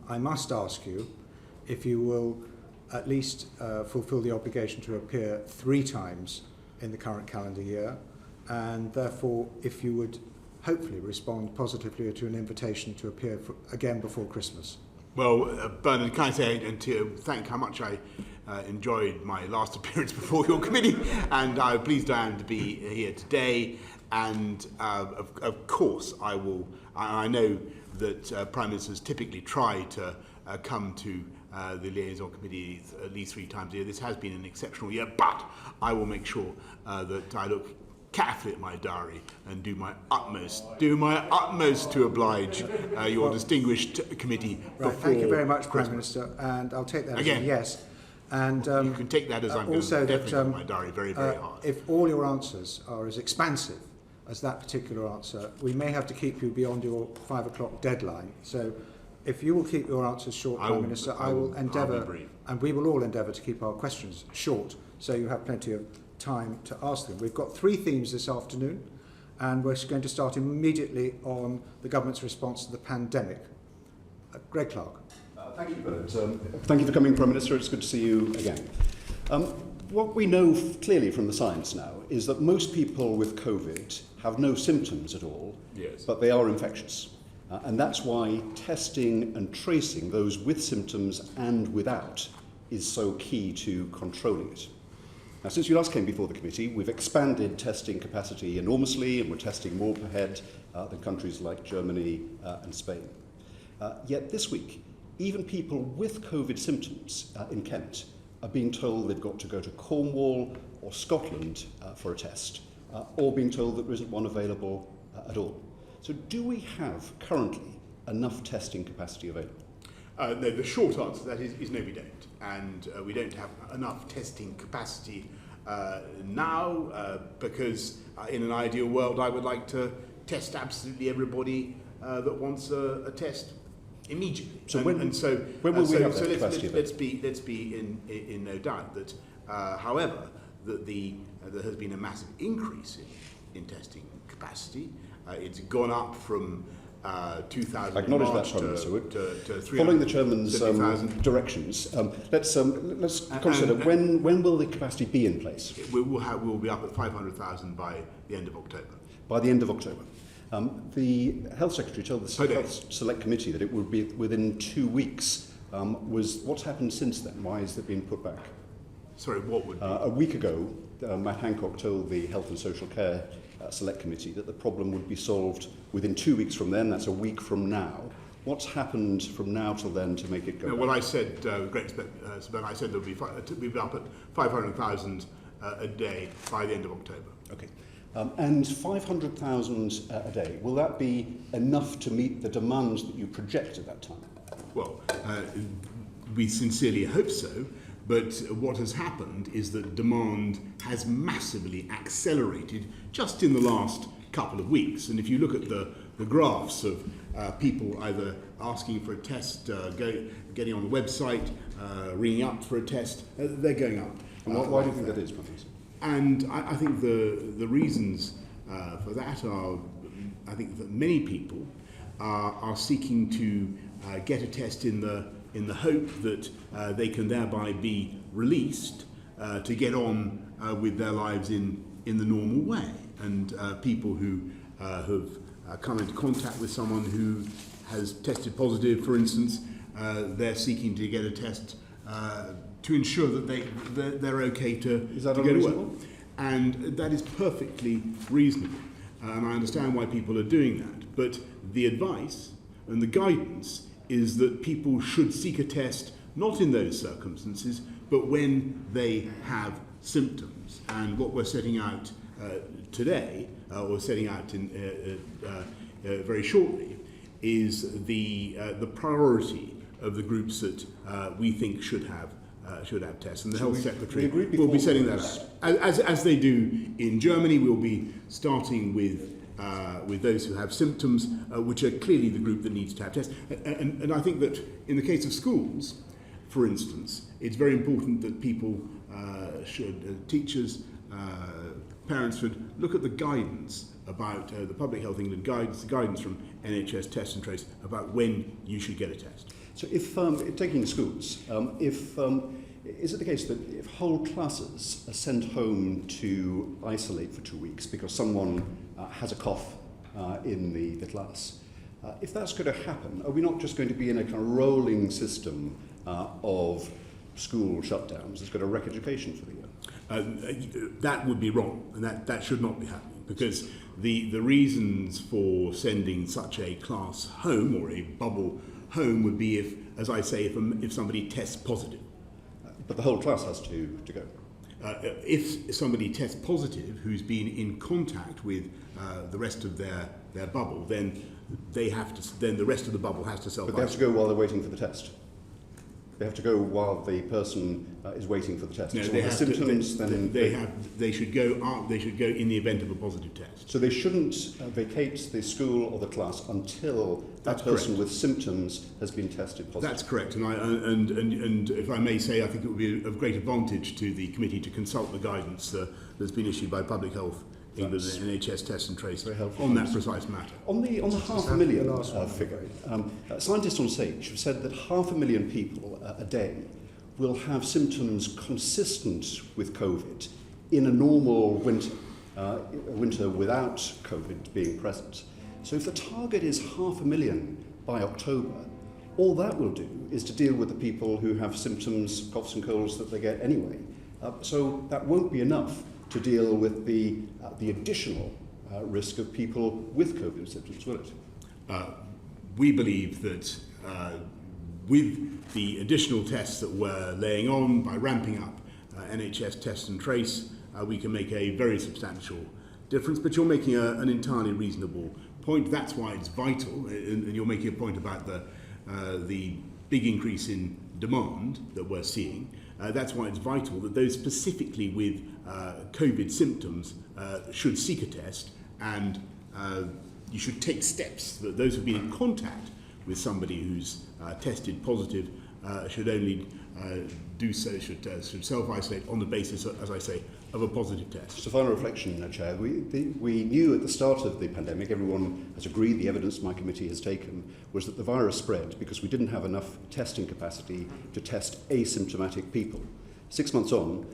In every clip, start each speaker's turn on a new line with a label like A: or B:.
A: I must ask you if you will at least fulfil the obligation to appear 3 times in the current calendar year, and therefore if you would hopefully respond positively to an invitation to appear again before Christmas.
B: Well, Bernard, can I say and to thank how much I enjoyed my last appearance before your committee, and I'm pleased I am to be here today. And of course, I will. I know that Prime Ministers typically try to come to the Liaison Committee at least 3 times a year. This has been an exceptional year, but I will make sure that I look carefully at my diary and do my utmost to oblige your distinguished committee.
A: Right, thank you very much, Prime Minister, and I'll take that
B: again,
A: as a yes. And
B: you can take that as I'm going to definitely look at my diary very, very hard.
A: If all your answers are as expansive as that particular answer, we may have to keep you beyond your 5 o'clock deadline. So if you will keep your answers short, Prime Minister, I will endeavour, and we will all endeavour to keep our questions short, so you have plenty of time to ask them. We've got 3 themes this afternoon, and we're going to start immediately on the government's response to the pandemic. Greg Clark.
C: Thank you, Bernard. Thank you for coming, Prime Minister. It's good to see you again. What we know clearly from the science now is that most people with COVID have no symptoms at all,
B: yes,
C: but they are infectious. And that's why testing and tracing those with symptoms and without is so key to controlling it. Now, since you last came before the committee, we've expanded testing capacity enormously, and we're testing more per head than countries like Germany and Spain. Yet this week, even people with COVID symptoms in Kent are being told they've got to go to Cornwall or Scotland for a test, or being told that there isn't one available at all. So do we have currently enough testing capacity available?
B: No, the short answer to that is no, we don't. And we don't have enough testing capacity now because in an ideal world I would like to test absolutely everybody that wants a test immediately.
C: So when will we have that capacity available?
B: Let's be in no doubt that, however, that there has been a massive increase in testing capacity. It's gone up from 2,000
C: acknowledge that, Prime Minister.
B: to
C: following the Chairman's directions, let's consider when will the capacity be in place?
B: We will be up at 500,000 by the end of October.
C: By the end of October. The Health Secretary told the Health Select Committee that it would be within 2 weeks. What's happened since then? Why has it been put back?
B: Sorry, what would be?
C: A week ago, Matt Hancock told the Health and Social Care Select Committee that the problem would be solved within 2 weeks from then. That's a week from now. What's happened from now till then to make it go?
B: Well, I said, great respect, I said we'd be up at 500,000 a day by the end of October.
C: Okay. And 500,000 a day, will that be enough to meet the demands that you project at that time?
B: Well, we sincerely hope so, but what has happened is that demand has massively accelerated just in the last couple of weeks. And if you look at the graphs of people either asking for a test, getting on the website, ringing up for a test, they're going up.
C: And why do you think that is, Professor?
B: And I think the reasons for that are, I think that many people are seeking to get a test in the hope that they can thereby be released to get on with their lives in the normal way. And people who have come into contact with someone who has tested positive, for instance, they're seeking to get a test to ensure that they're okay to get away. And that is perfectly reasonable. And I understand why people are doing that. But the advice and the guidance is that people should seek a test not in those circumstances, but when they have symptoms. And what we're setting out today, or setting out in, very shortly, is the priority of the groups that we think should have tests, and the Health Secretary will be setting that out. As they do in Germany, we'll be starting with those who have symptoms, which are clearly the group that needs to have tests. And I think that in the case of schools, for instance, it's very important that people teachers, parents should look at the guidance about the Public Health England guidance from NHS Test and Trace about when you should get a test.
C: So if, taking schools, is it the case that if whole classes are sent home to isolate for 2 weeks because someone has a cough in the class, if that's going to happen, are we not just going to be in a kind of rolling system of school shutdowns that's going to wreck education for the year?
B: That would be wrong, and that should not be happening, because the reasons for sending such a class home or a bubble home would be if, as I say, if somebody tests positive.
C: But the whole class has to go.
B: If somebody tests positive who's been in contact with the rest of their bubble, then they have to. Then the rest of the bubble has to self-isolate.
C: But they have to go while they're waiting for the test. They have to go while the person is waiting for the test.
B: No,
C: so
B: they have
C: symptoms.
B: They should go. They should go in the event of a positive test.
C: So they shouldn't vacate the school or the class until that person with symptoms has been tested positive.
B: That's correct, and if I may say, I think it would be of great advantage to the committee to consult the guidance that's been issued by Public Health England and NHS Test and Trace on that precise matter.
C: On the 500,000 figure, scientists on SAGE have said that 500,000 people a day will have symptoms consistent with COVID in a normal winter, winter without COVID being present. So if the target is 500,000 by October, all that will do is to deal with the people who have symptoms, coughs and colds that they get anyway. So that won't be enough to deal with the additional risk of people with COVID symptoms, will it?
B: We believe that with the additional tests that we're laying on by ramping up NHS Test and Trace, we can make a very substantial difference. But you're making an entirely reasonable point. That's why it's vital, and you're making a point about the big increase in demand that we're seeing. That's why it's vital that those specifically with COVID symptoms should seek a test, and you should take steps that those who've been in contact with somebody who's tested positive should only do so, should self-isolate on the basis, as I say, of a positive test.
C: So final reflection, Chair. We knew at the start of the pandemic, everyone has agreed, the evidence my committee has taken, was that the virus spread because we didn't have enough testing capacity to test asymptomatic people. 6 months on,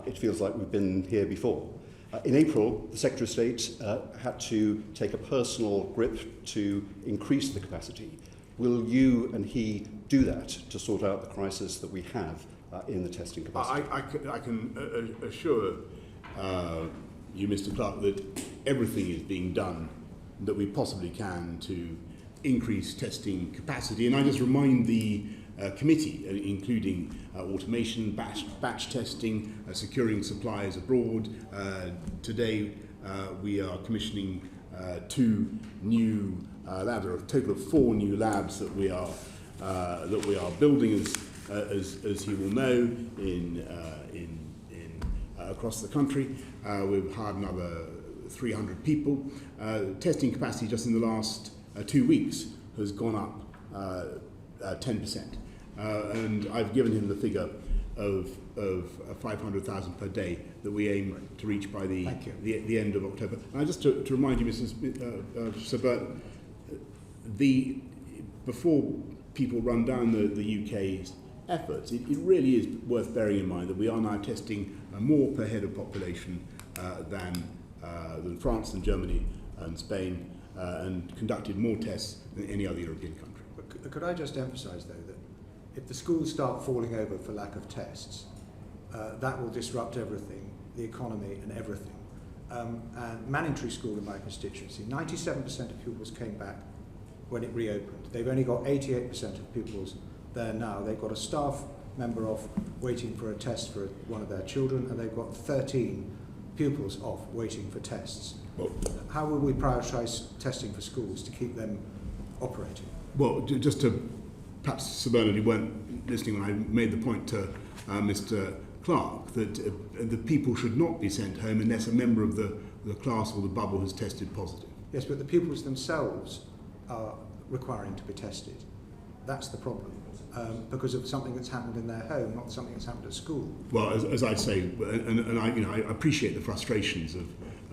C: it feels like we've been here before. In April, the Secretary of State had to take a personal grip to increase the capacity. Will you and he do that to sort out the crisis that we have in the testing capacity?
B: I can assure you, Mr. Clark, that everything is being done that we possibly can to increase testing capacity. And I just remind the committee, including automation, batch testing, securing supplies abroad. Today we are commissioning 2 new labs, or a total of 4 new labs that we are building, as you will know, in across the country. We've hired another 300 people. Testing capacity just in the last 2 weeks has gone up 10%. And I've given him the figure of 500,000 per day that we aim to reach by the end of October. And just to remind you, Mrs. Sir Bert, before people run down the UK's efforts, it really is worth bearing in mind that we are now testing more per head of population than France and Germany and Spain, and conducted more tests than any other European country.
A: But could I just emphasise, though, that if the schools start falling over for lack of tests, that will disrupt everything, the economy and everything. And Manningtree School in my constituency, 97% of pupils came back when it reopened. They've only got 88% of pupils there now. They've got a staff member off waiting for a test for one of their children, and they've got 13 pupils off waiting for tests.
B: Well,
A: how will we prioritise testing for schools to keep them operating?
B: Well, just to, perhaps Sir Bernard, you weren't listening when I made the point to Mr. Clark that the people should not be sent home unless a member of the class or the bubble has tested positive.
A: Yes, but the pupils themselves are requiring to be tested. That's the problem, because of something that's happened in their home, not something that's happened at school.
B: Well, as I say, and I appreciate the frustrations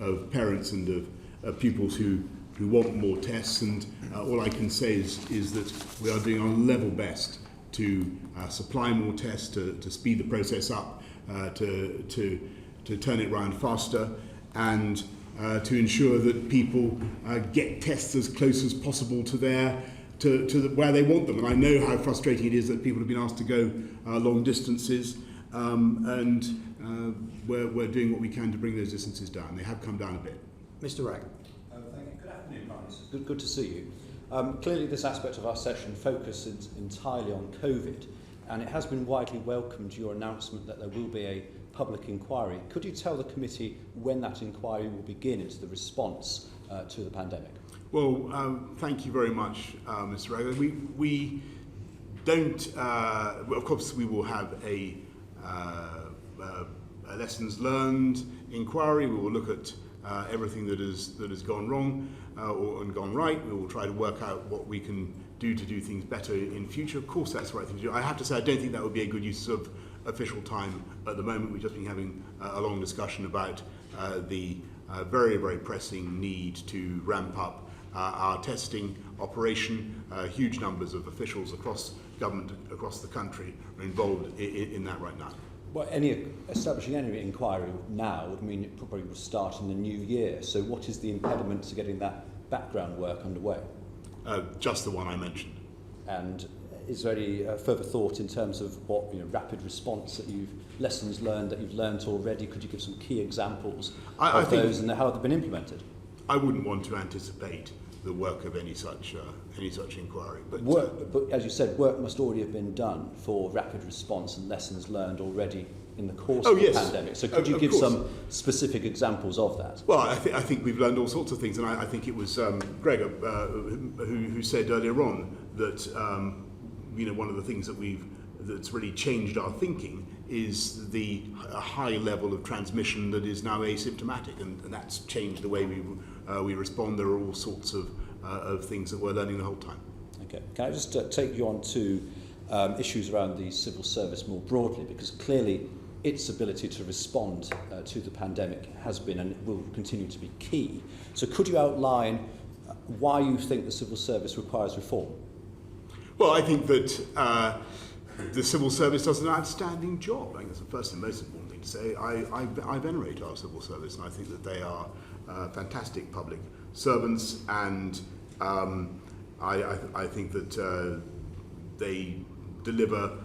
B: of parents and of pupils who who want more tests, and all I can say is that we are doing our level best to supply more tests, to speed the process up, to turn it round faster, and to ensure that people get tests as close as possible to where they want them. And I know how frustrating it is that people have been asked to go long distances, and we're doing what we can to bring those distances down. They have come down a bit.
A: Mr. Wright.
D: Thank you. Good afternoon, Prime Minister. Good to see you. Clearly this aspect of our session focuses entirely on COVID, and it has been widely welcomed, your announcement that there will be a public inquiry. Could you tell the committee when that inquiry will begin into the response to the pandemic?
B: Well, thank you very much, Mr. Wright. We don't, of course we will have a lessons learned inquiry. We will look at everything that has gone wrong and gone right. We will try to work out what we can do to do things better in future. Of course, that's the right thing to do. I have to say, I don't think that would be a good use of official time at the moment. We've just been having a long discussion about the very, very pressing need to ramp up our testing operation. Huge numbers of officials across government, across the country, are involved in that right now.
D: Well, establishing any inquiry now would mean it probably will start in the new year. So what is the impediment to getting that background work underway?
B: Just the one I mentioned.
D: And is there any further thought in terms of what rapid response lessons learned that you've learned already? Could you give some key examples of those and how they've been implemented?
B: I wouldn't want to anticipate the work of any such inquiry.
D: But as you said, work must already have been done for rapid response and lessons learned already in the course of the pandemic. So could you give some specific examples of that?
B: Well, I think we've learned all sorts of things, and I think it was Greg who said earlier on that one of the things that's really changed our thinking is the high level of transmission that is now asymptomatic, and that's changed the way we respond. There are all sorts of things that we're learning the whole time.
D: Okay, can I just take you on to issues around the civil service more broadly, because clearly its ability to respond to the pandemic has been and will continue to be key. So could you outline why you think the civil service requires reform?
B: Well, I think that the civil service does an outstanding job. I think that's the first and most important thing to say. I venerate our civil service, and I think that they are fantastic public servants, and I think that they deliver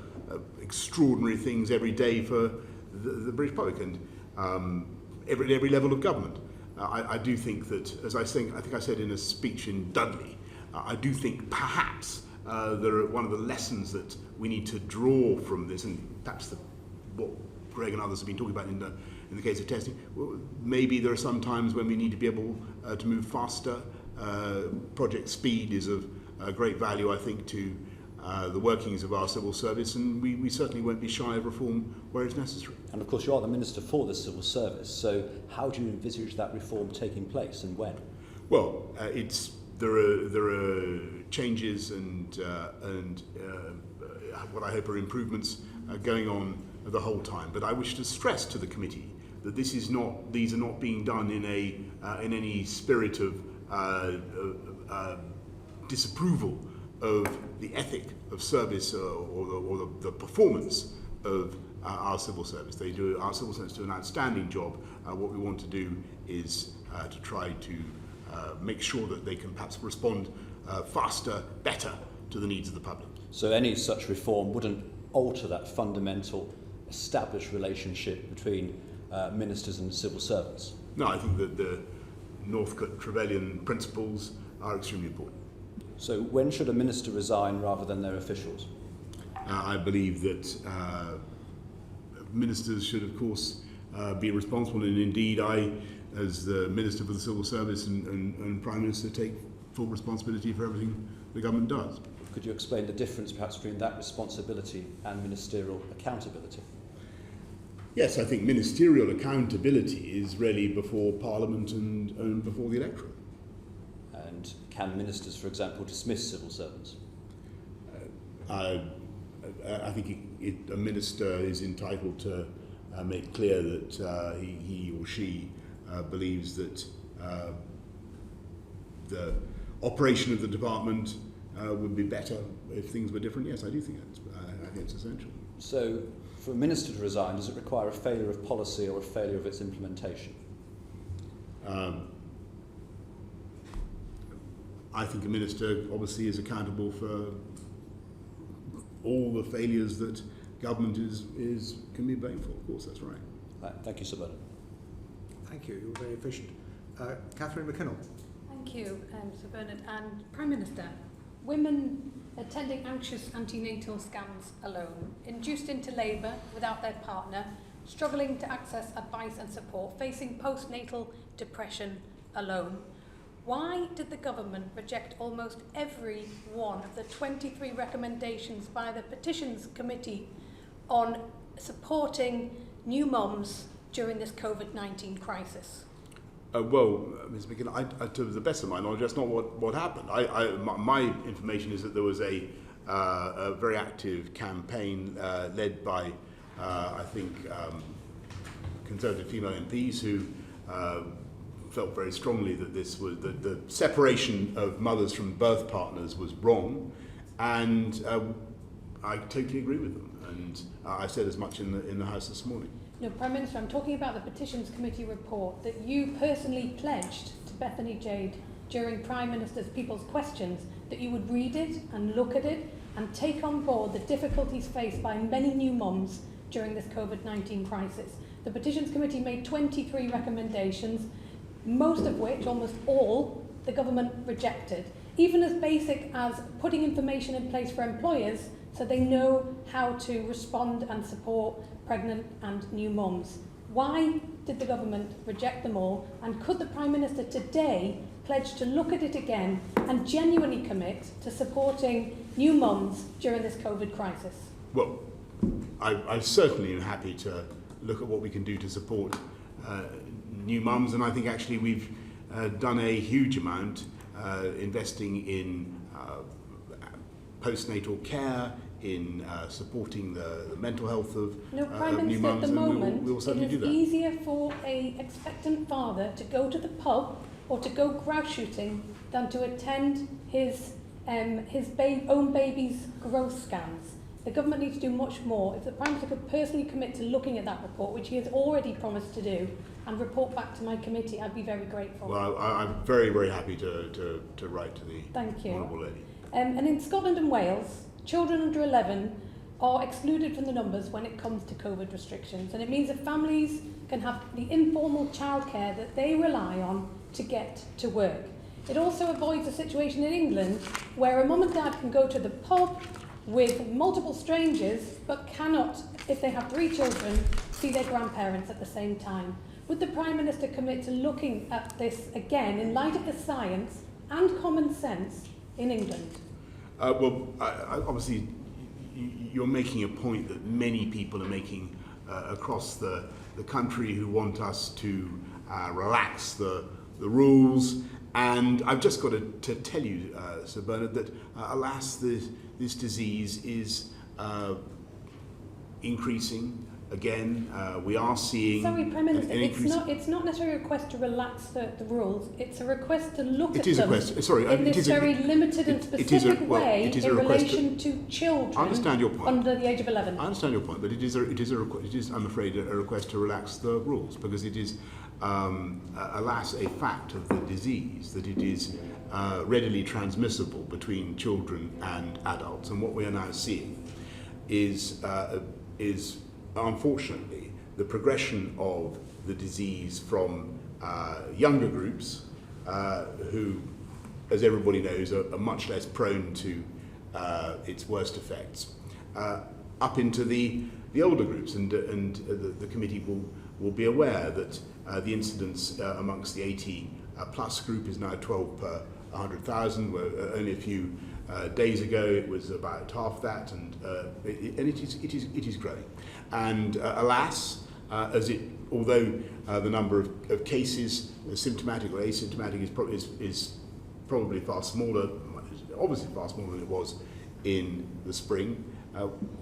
B: extraordinary things every day for the British public and every level of government. I do think that, as I think I said in a speech in Dudley, I do think perhaps one of the lessons that we need to draw from this, and perhaps what Greg and others have been talking about in the case of testing, maybe there are some times when we need to be able to move faster. Project speed is of great value, I think, to the workings of our civil service, and we certainly won't be shy of reform where it's necessary.
D: And of course you are the Minister for the civil service, so how do you envisage that reform taking place and when?
B: Well, there are changes and what I hope are improvements going on the whole time. But I wish to stress to the committee that these are not being done in any spirit of disapproval of the ethic of service or the performance of our civil service. Our civil service do an outstanding job. What we want to do is to try to make sure that they can perhaps respond faster, better to the needs of the public. So
D: any such reform wouldn't alter that fundamental established relationship between ministers and civil servants?
B: No, I think that the Northcote-Trevelyan principles are extremely important.
D: So when should a minister resign rather than their officials?
B: I believe that ministers should, of course, be responsible, and indeed I, as the Minister for the Civil Service and Prime Minister, take full responsibility for everything the government does.
D: Could you explain the difference perhaps between that responsibility and ministerial accountability?
B: Yes, I think ministerial accountability is really before Parliament and before the electorate.
D: And can ministers, for example, dismiss civil servants?
B: I think a minister is entitled to make clear that he or she believes that the operation of the department would be better if things were different. Yes, I do think it's essential.
D: So, for a minister to resign, does it require a failure of policy or a failure of its implementation?
B: I think a minister obviously is accountable for all the failures that government can be blamed for. Of course, that's right.
D: Right. Thank you, Sir Bernard.
A: Thank you. You're very efficient. Catherine McKinnell.
E: Thank you, Sir Bernard. And Prime Minister, women attending anxious antenatal scans alone, induced into labour without their partner, struggling to access advice and support, facing postnatal depression alone. Why did the government reject almost every one of the 23 recommendations by the Petitions Committee on supporting new mums during this COVID-19 crisis?
B: Well, Ms. McKinnon, to the best of my knowledge, that's not what happened. My information is that there was a very active campaign led by, I think, Conservative female MPs who felt very strongly that this was the separation of mothers from birth partners was wrong, and I totally agree with them. And I said as much in the House this morning.
E: No, Prime Minister, I'm talking about the Petitions Committee report that you personally pledged to Bethany Jade during Prime Minister's People's Questions that you would read it and look at it and take on board the difficulties faced by many new mums during this COVID-19 crisis. The Petitions Committee made 23 recommendations, most of which, almost all, the government rejected, even as basic as putting information in place for employers so they know how to respond and support pregnant and new mums. Why did the government reject them all? And could the Prime Minister today pledge to look at it again and genuinely commit to supporting new mums during this COVID crisis?
B: Well, I certainly am happy to look at what we can do to support new mums, and I think actually we've done a huge amount investing in postnatal care, in supporting the mental health of new mums,
E: at the moment,
B: and we will certainly do that.
E: It is easier for an expectant father to go to the pub or to go grouse shooting than to attend his own baby's growth scans. The government needs to do much more. If the Prime Minister could personally commit to looking at that report, which he has already promised to do, and report back to my committee, I'd be very grateful.
B: Well, I'm very, very happy to write to the
E: Thank you.
B: Honourable Lady.
E: And in Scotland and Wales, children under 11 are excluded from the numbers when it comes to COVID restrictions, and it means that families can have the informal childcare that they rely on to get to work. It also avoids a situation in England where a mum and dad can go to the pub with multiple strangers but cannot, if they have 3 children, see their grandparents at the same time. Would the Prime Minister commit to looking at this again in light of the science and common sense in England?
B: Well, obviously, you're making a point that many people are making across the country who want us to relax the rules. And I've just got to tell you, Sir Bernard, that alas, this disease is increasing. Again, we are seeing.
E: Sorry, Prime Minister, it's not necessarily a request to relax the rules. It's a request to look at them in this very limited and specific way in relation to children
B: I understand your point.
E: under the age of 11.
B: I understand your point, but it is, I'm afraid, a request to relax the rules, because it is, alas, a fact of the disease that it is readily transmissible between children and adults. And what we are now seeing is unfortunately the progression of the disease from younger groups who, as everybody knows, are much less prone to its worst effects, up into the older groups, and the committee will be aware that the incidence amongst the 80 plus group is now 12 per 100,000, where only a few days ago it was about half that, and it is growing. And alas, although the number of cases, symptomatic or asymptomatic, is probably far smaller, obviously far smaller than it was in the spring,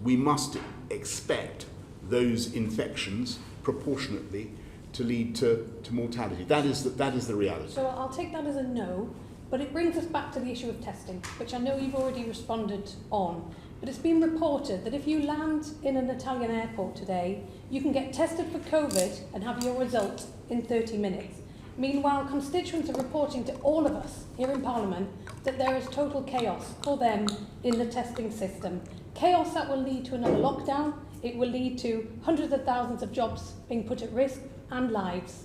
B: we must expect those infections proportionately to lead to mortality. That is the reality.
E: So I'll take that as a no. But it brings us back to the issue of testing, which I know you've already responded on. But it's been reported that if you land in an Italian airport today, you can get tested for COVID and have your result in 30 minutes. Meanwhile, constituents are reporting to all of us here in Parliament that there is total chaos for them in the testing system. Chaos that will lead to another lockdown. It will lead to hundreds of thousands of jobs being put at risk and lives.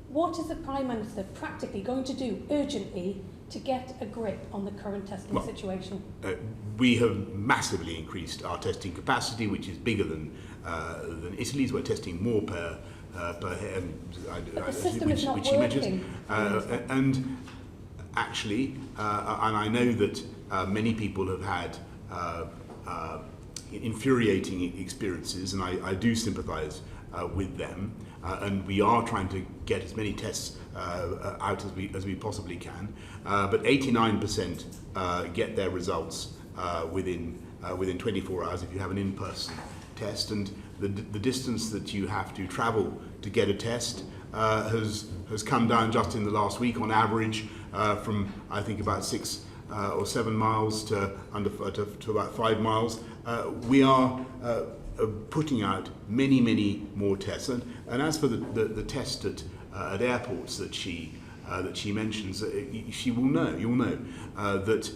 E: What is the Prime Minister practically going to do urgently to get a grip on the current testing situation?
B: We have massively increased our testing capacity, which is bigger than Italy's. We're testing more per head,
E: but the system is not working.
B: And actually, and I know that many people have had infuriating experiences, and I do sympathise with them. And we are trying to get as many tests out as we possibly can. But 89% get their results within 24 hours if you have an in-person test. And the distance that you have to travel to get a test has come down just in the last week on average from I think about 6 or 7 miles to about 5 miles. We are putting out many more tests, and as for the test at airports that she mentions, you'll know that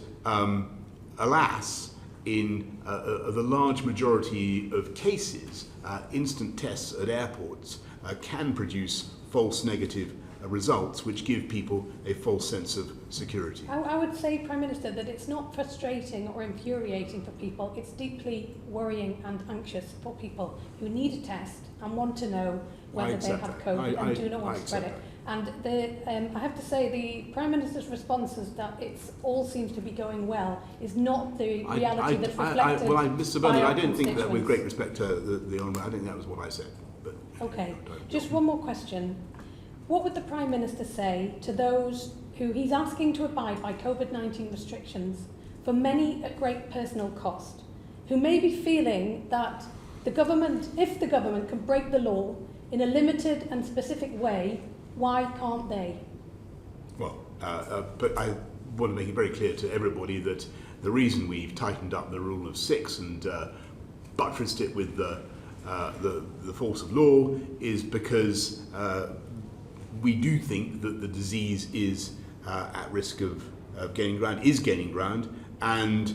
B: alas, in the large majority of cases, instant tests at airports can produce false negative results which give people a false sense of security.
E: I would say, Prime Minister, that it's not frustrating or infuriating for people, it's deeply worrying and anxious for people who need a test and want to know whether they have COVID and do not want to spread it. And I have to say, the Prime Minister's responses that it all seems to be going well is not the reality that's reflected.
B: Mr. Bernard, I don't think that, with great respect to the Honourable, I think that was what I said. But
E: okay, just one more question. What would the Prime Minister say to those who he's asking to abide by COVID-19 restrictions, for many at great personal cost, who may be feeling that the government, if the government can break the law in a limited and specific way, why can't they?
B: Well, but I want to make it very clear to everybody that the reason we've tightened up the rule of 6 and buttressed it with the force of law is because we do think that the disease is at risk of gaining ground, and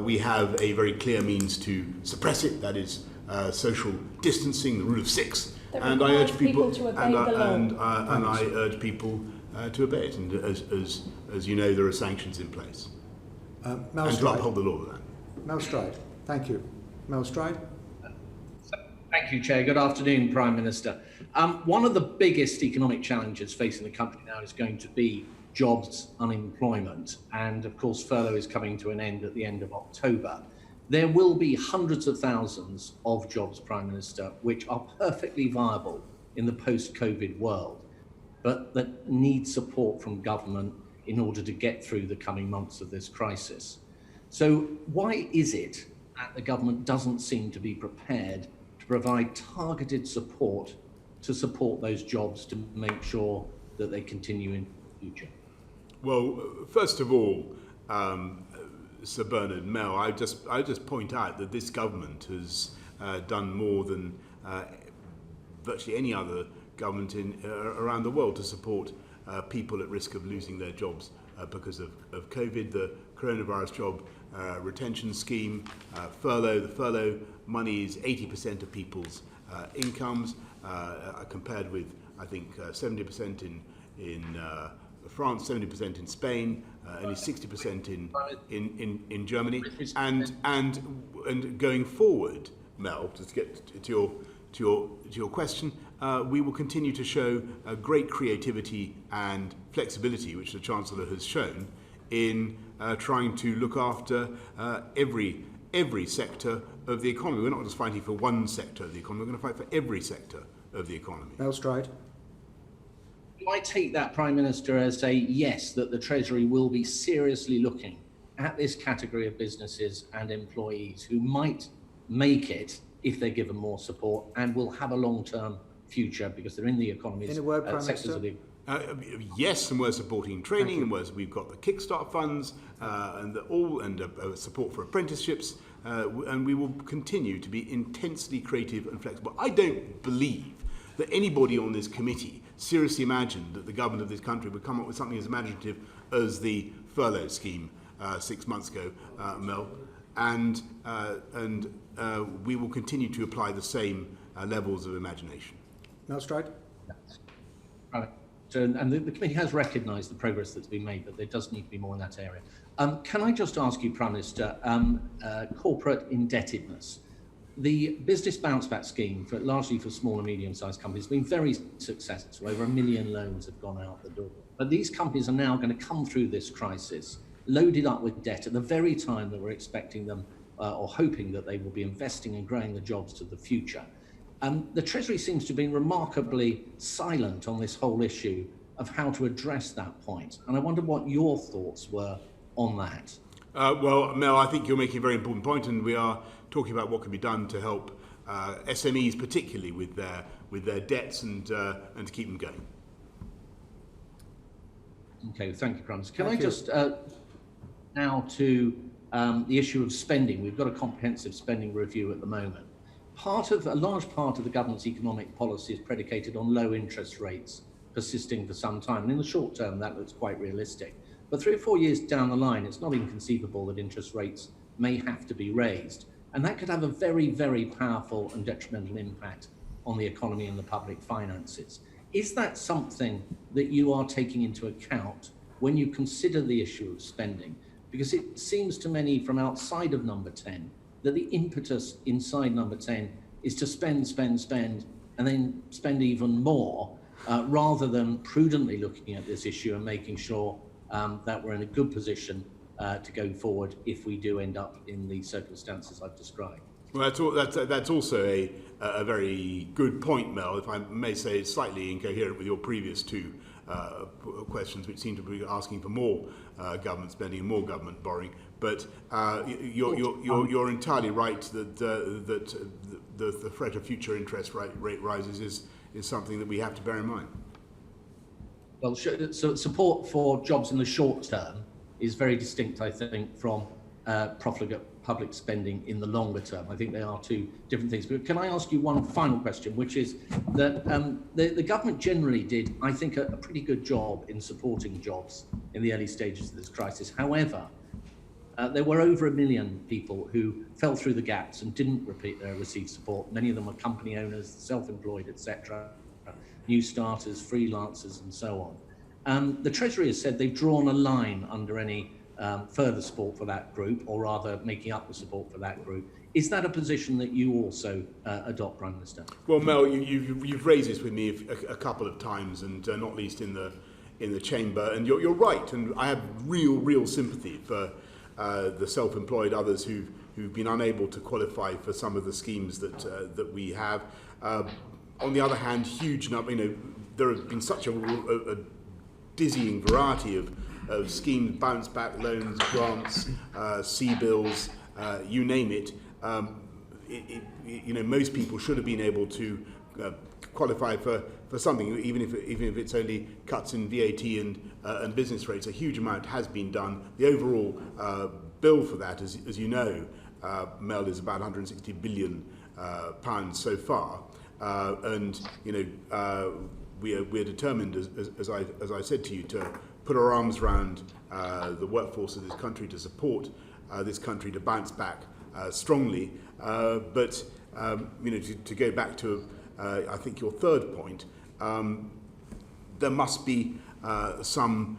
B: we have a very clear means to suppress it, that is social distancing, the rule of 6. And I urge people to obey the law. And I urge people to obey it. And as you know, there are sanctions in place. And to uphold the law of that.
A: Mel Stride, thank you. Mel Stride.
F: Thank you, Chair. Good afternoon, Prime Minister. One of the biggest economic challenges facing the country now is going to be jobs, unemployment, and of course furlough is coming to an end at the end of October. There will be hundreds of thousands of jobs, Prime Minister, which are perfectly viable in the post-COVID world, but that need support from government in order to get through the coming months of this crisis. So why is it that the government doesn't seem to be prepared to provide targeted support to support those jobs to make sure that they continue in the future?
B: Well, first of all, Sir Bernard, Mel, I just point out that this government has done more than virtually any other government around the world to support people at risk of losing their jobs because of COVID. The coronavirus job retention scheme, furlough. The furlough money is 80% of people's incomes, compared with, I think, 70% in France, 70% in Spain, only 60% in Germany, and going forward, Mel, just to get to your question, we will continue to show great creativity and flexibility, which the Chancellor has shown in trying to look after every sector of the economy. We're not just fighting for one sector of the economy; we're going to fight for every sector of the economy.
A: Mel Stride.
F: Do I take that, Prime Minister, as a yes, that the Treasury will be seriously looking at this category of businesses and employees who might make it if they're given more support and will have a long-term future because they're in the economy.
A: In a word, Prime Minister.
B: Yes, and we're supporting training, and we've got the Kickstart funds and support for apprenticeships, and we will continue to be intensely creative and flexible. I don't believe that anybody on this committee seriously imagined that the government of this country would come up with something as imaginative as the furlough scheme 6 months ago, Mel, and we will continue to apply the same levels of imagination.
A: Mel Stride?
F: Right. So, and the committee has recognised the progress that's been made, but there does need to be more in that area. Can I just ask you, Prime Minister, corporate indebtedness? The business bounce back scheme, largely for small and medium-sized companies, has been very successful. Over 1 million loans have gone out the door. But these companies are now going to come through this crisis loaded up with debt at the very time that we're expecting them or hoping that they will be investing and growing the jobs to the future. The Treasury seems to have been remarkably silent on this whole issue of how to address that point. And I wonder what your thoughts were on that.
B: Well, Mel, I think you're making a very important point, and we are talking about what can be done to help SMEs, particularly with their debts, and to keep them going.
F: Okay, thank you, Prime Minister. Can I just now to the issue of spending? We've got a comprehensive spending review at the moment. A large part of the government's economic policy is predicated on low interest rates persisting for some time. And in the short term, that looks quite realistic. But 3 or 4 years down the line, it's not inconceivable that interest rates may have to be raised. And that could have a very, very powerful and detrimental impact on the economy and the public finances. Is that something that you are taking into account when you consider the issue of spending? Because it seems to many from outside of number 10 that the impetus inside number 10 is to spend, and then spend even more, rather than prudently looking at this issue and making sure that we're in a good position to go forward if we do end up in the circumstances I've described.
B: Well, that's also a very good point, Mel, if I may say, slightly incoherent with your previous two questions, which seem to be asking for more government spending and more government borrowing. But you're entirely right that the threat of future interest rate rises is something that we have to bear in mind.
F: Well, so support for jobs in the short term is very distinct, I think, from profligate public spending in the longer term. I think they are two different things. But can I ask you one final question, which is that the government generally did, I think, a pretty good job in supporting jobs in the early stages of this crisis. However, there were over 1 million people who fell through the gaps and didn't receive support. Many of them were company owners, self-employed, etc., new starters, freelancers, and so on. The Treasury has said they've drawn a line under any further support for that group, or rather making up the support for that group. Is that a position that you also adopt, Prime Minister?
B: Well, Mel, you've raised this with me a couple of times, and not least in the chamber. And you're right, and I have real sympathy for the self-employed, others who've been unable to qualify for some of the schemes that we have. On the other hand, huge number. There have been such a dizzying variety of schemes, bounce back loans, grants, C-bills, you name it. Most people should have been able to qualify for something, even if it's only cuts in VAT and business rates. A huge amount has been done. The overall bill for that, as you know, Mel, is about 160 billion pounds so far, and we're determined, as I said to you, to put our arms around the workforce of this country, to support this country to bounce back strongly. But to go back to I think your third point, there must be some.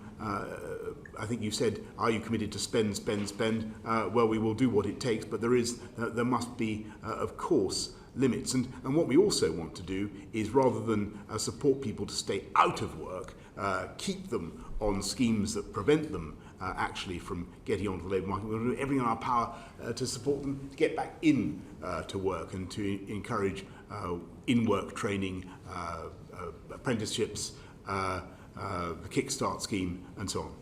B: I think you said, are you committed to spend? Well, we will do what it takes, but there must be, of course, limits. And what we also want to do is, rather than support people to stay out of work, keep them on schemes that prevent them actually from getting onto the labour market. We'll do everything in our power to support them to get back in to work, and to encourage in-work training, apprenticeships, the Kickstart scheme, and so on.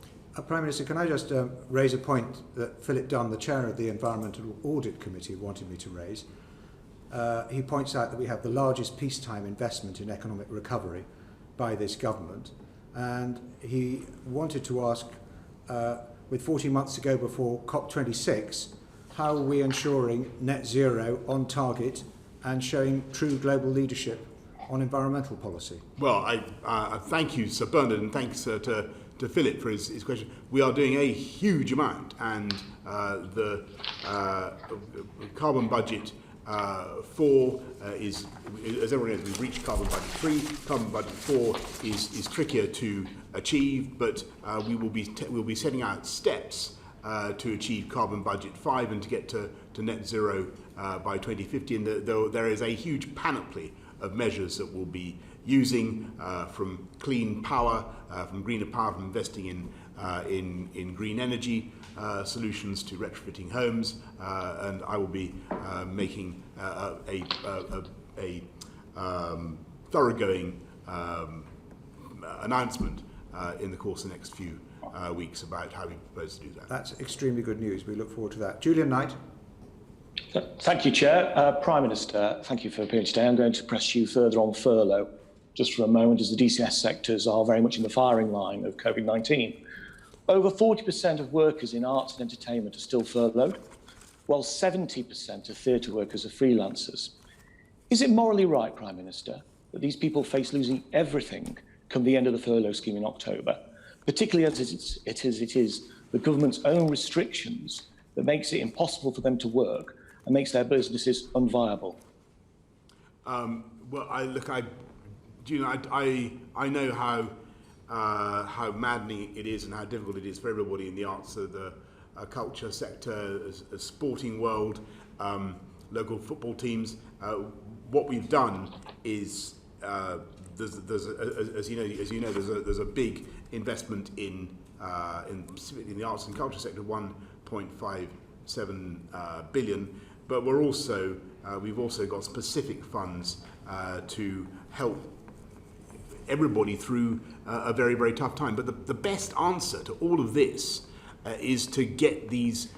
A: Prime Minister, can I just raise a point that Philip Dunn, the chair of the Environmental Audit Committee, wanted me to raise. He points out that we have the largest peacetime investment in economic recovery by this government, and he wanted to ask, with 14 months to go before COP26, how are we ensuring net zero on target and showing true global leadership on environmental policy?
B: Well, I thank you, Sir Bernard, and thanks to Philip for his question. We are doing a huge amount, and the carbon budget 4 is, as everyone knows, we've reached carbon budget 3. Carbon budget 4 is trickier to achieve, but we'll be setting out steps to achieve carbon budget 5 and to get to net zero by 2050. And there is a huge panoply of measures that we'll be using, from clean power, from greener power, from investing in green energy solutions to retrofitting homes, and I will be making a thoroughgoing announcement in the course of the next few weeks about how we propose to do that.
A: That's extremely good news. We look forward to that. Julian Knight.
G: Thank you, Chair. Prime Minister, thank you for appearing today. I'm going to press you further on furlough just for a moment, as the DCS sectors are very much in the firing line of COVID-19. Over 40% of workers in arts and entertainment are still furloughed, while 70% of theatre workers are freelancers. Is it morally right, Prime Minister, that these people face losing everything come the end of the furlough scheme in October, particularly as it is the government's own restrictions that makes it impossible for them to work and makes their businesses unviable?
B: Well, I know how maddening it is and how difficult it is for everybody in the arts, the culture sector, a sporting world, local football teams. What we've done is there's a big investment in specifically in the arts and culture sector, 1.57 billion. But we've also got specific funds to help everybody through a very, very tough time. But the best answer to all of this is to get these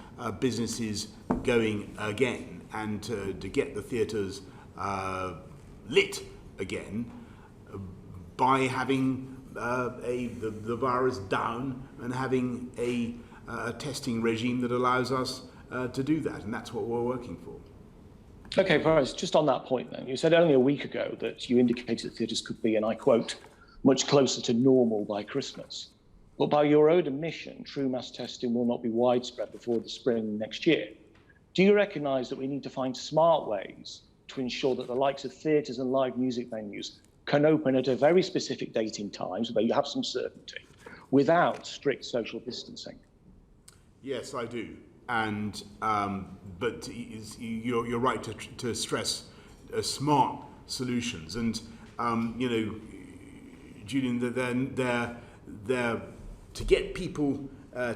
B: businesses going again, and to get the theatres lit again by having the virus down and having a testing regime that allows us to do that, and that's what we're working for.
G: Okay, Boris, just on that point then, you said only a week ago that you indicated that theatres could be, and I quote, much closer to normal by Christmas. But by your own admission, true mass testing will not be widespread before the spring next year. Do you recognise that we need to find smart ways to ensure that the likes of theatres and live music venues can open at a very specific date in time, so that you have some certainty, without strict social distancing? Yes,
B: I do. And but you're right to stress smart solutions, and Julian, they're to get people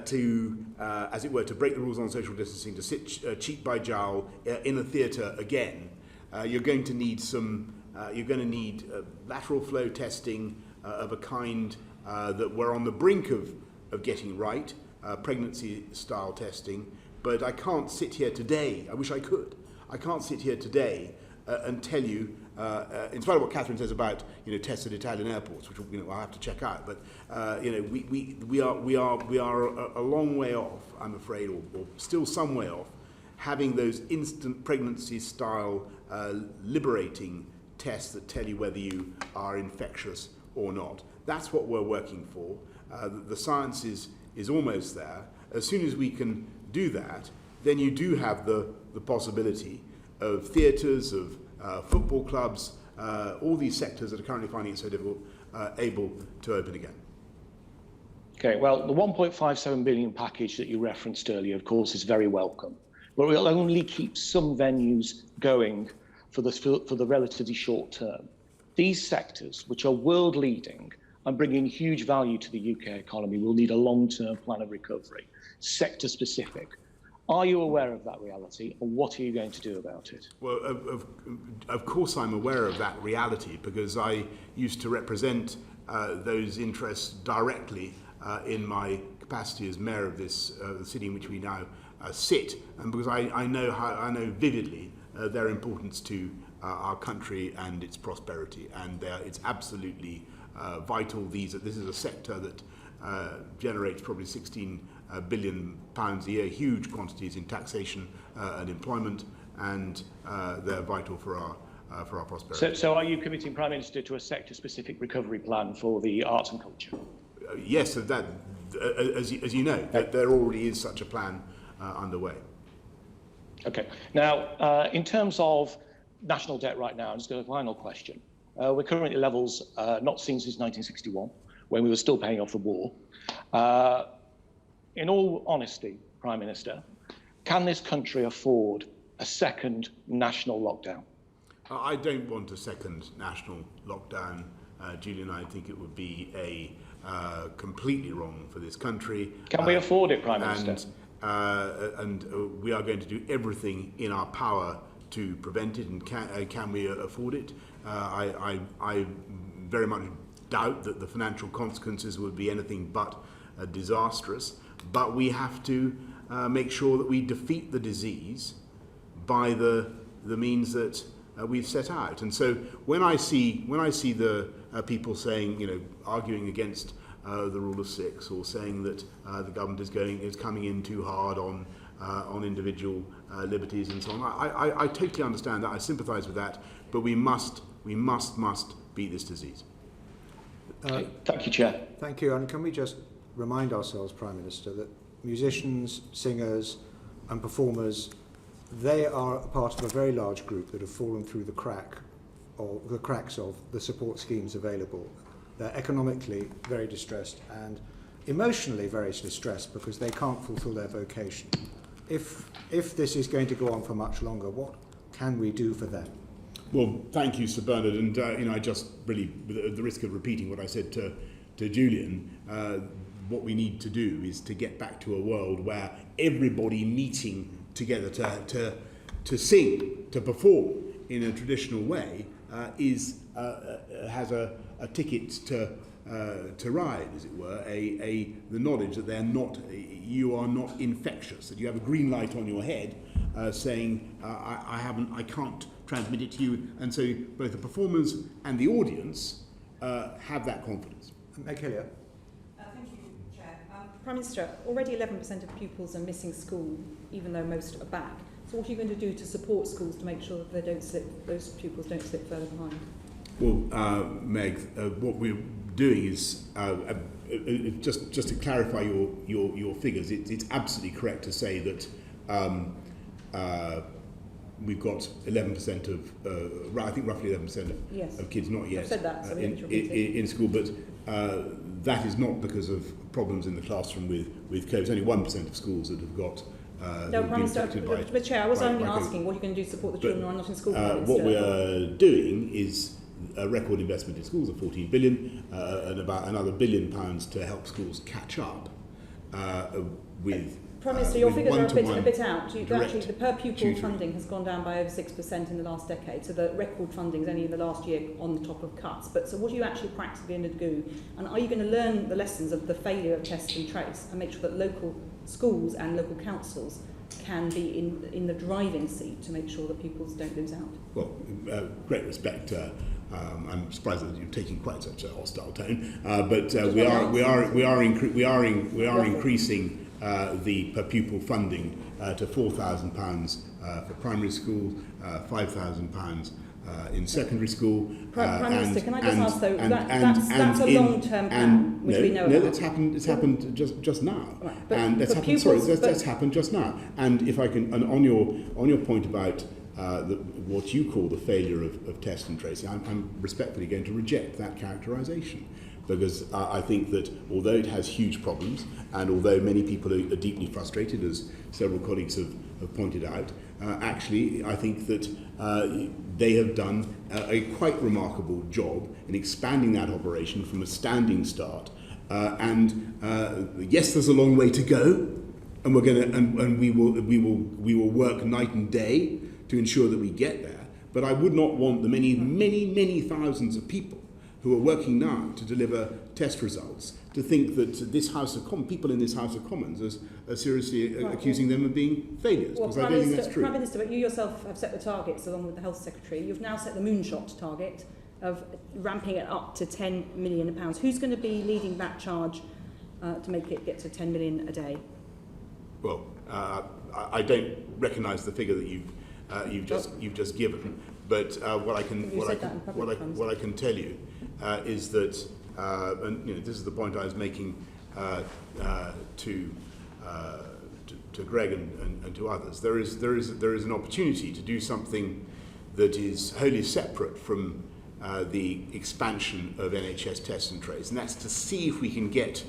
B: to, as it were, to break the rules on social distancing, to sit cheek by jowl in a theatre again. You're going to need lateral flow testing of a kind that we're on the brink of getting right, pregnancy-style testing. But I can't sit here today. I wish I could. I can't sit here today and tell you, in spite of what Catherine says about tests at Italian airports, which I'll have to check out. But we are a long way off, I'm afraid, or still some way off, having those instant pregnancy-style liberating tests that tell you whether you are infectious or not. That's what we're working for. The science is almost there. As soon as we can do that, then you do have the possibility of theatres, of football clubs, all these sectors that are currently finding it so difficult, able to open again.
G: Okay, well, the 1.57 billion package that you referenced earlier, of course, is very welcome, but we'll only keep some venues going for the relatively short term. These sectors, which are world leading and bringing huge value to the UK economy, will need a long-term plan of recovery, sector specific. Are you aware of that reality, and what are you going to do about it?
B: Well, of course I'm aware of that reality, because I used to represent those interests directly in my capacity as mayor of this the city in which we now sit, and because I know vividly their importance to our country and its prosperity, and it's absolutely vital. This is a sector that generates probably 16 billion pounds a year, huge quantities in taxation and employment, and they're vital for our prosperity.
G: So are you committing, Prime Minister, to a sector-specific recovery plan for the arts and culture?
B: Yes, that as you know, there already is such a plan underway.
G: Okay. Now, in terms of national debt right now, just a final question. We're currently at levels not seen since 1961, when we were still paying off the war. In all honesty, Prime Minister, can this country afford a second national lockdown?
B: I don't want a second national lockdown, Julian. I think it would be completely wrong for this country.
G: Can we afford it, Prime Minister?
B: And we are going to do everything in our power to prevent it. And can we afford it? I very much doubt that the financial consequences would be anything but disastrous. But we have to make sure that we defeat the disease by the means that we've set out. And so when I see the people saying, arguing against the rule of six, or saying that the government is coming in too hard on individual liberties and so on, I totally understand that. I sympathise with that. But we must beat this disease.
G: Thank you, Chair.
A: Thank you. And can we just remind ourselves, Prime Minister, that musicians, singers and performers, they are a part of a very large group that have fallen through the cracks of the support schemes available. They're economically very distressed and emotionally very distressed because they can't fulfil their vocation. If this is going to go on for much longer, what can we do for them?
B: Well, thank you, Sir Bernard. And I just really, at the risk of repeating what I said to Julian, what we need to do is to get back to a world where everybody meeting together to sing, to perform in a traditional way has a ticket to ride, as it were, the knowledge that you are not infectious, that you have a green light on your head saying I can't transmit it to you, and so both the performers and the audience have that confidence.
A: Meg Hillier.
H: Thank you, Chair. Prime Minister, already 11% of pupils are missing school, even though most are back. So what are you going to do to support schools to make sure that those pupils don't slip further behind?
B: Well, Meg, what we're doing is, just to clarify your figures, it's absolutely correct to say that we've got 11% of, I think roughly 11% of kids not yet in school, but that is not because of problems in the classroom with COVID. It's only 1% of schools that have got
H: no, Prime Minister, but Chair, I was only asking what are you going to do to support the children who are not in school.
B: What we are doing is a record investment in schools of 14 billion and about another £1 billion to help schools catch up with.
H: Prime Minister, your figures are a bit out. Actually, the per pupil funding has gone down by over 6% in the last decade, so the record funding is only in the last year on the top of cuts. But so what are you actually practically going to do? And are you going to learn the lessons of the failure of test and trace and make sure that local schools and local councils can be in the driving seat to make sure that pupils don't lose out?
B: Well, great respect. I'm surprised that you're taking quite such a hostile tone, but we are increasing the per pupil funding to £4,000 for primary school, £5,000 in secondary school.
H: Prime Minister, can I just ask though, that's a long-term plan, which we know about.
B: No, it's happened just now,
H: right,
B: and that's happened just now. And if I can, and on your point about what you call the failure of test and tracing, I'm respectfully going to reject that characterisation. Because I think that although it has huge problems, and although many people are deeply frustrated, as several colleagues have pointed out, actually I think that they have done a quite remarkable job in expanding that operation from a standing start. Yes, there's a long way to go, and we're going to, and we will work night and day to ensure that we get there. But I would not want the many thousands of people who are working now to deliver test results to think that this House of Commons, people in this House of Commons, are seriously accusing them of being failures.
H: Well,
B: because I don't think that's true.
H: Prime Minister, but you yourself have set the targets along with the Health Secretary. You've now set the moonshot target. of ramping it up to £10 million. Who's going to be leading that charge to make it get to 10 million a day?
B: Well, I don't recognise the figure that you've just given, but what I can tell you is that, and this is the point I was making to Greg and to others. There is an opportunity to do something that is wholly separate from the expansion of NHS test and trace, and that's to see if we can get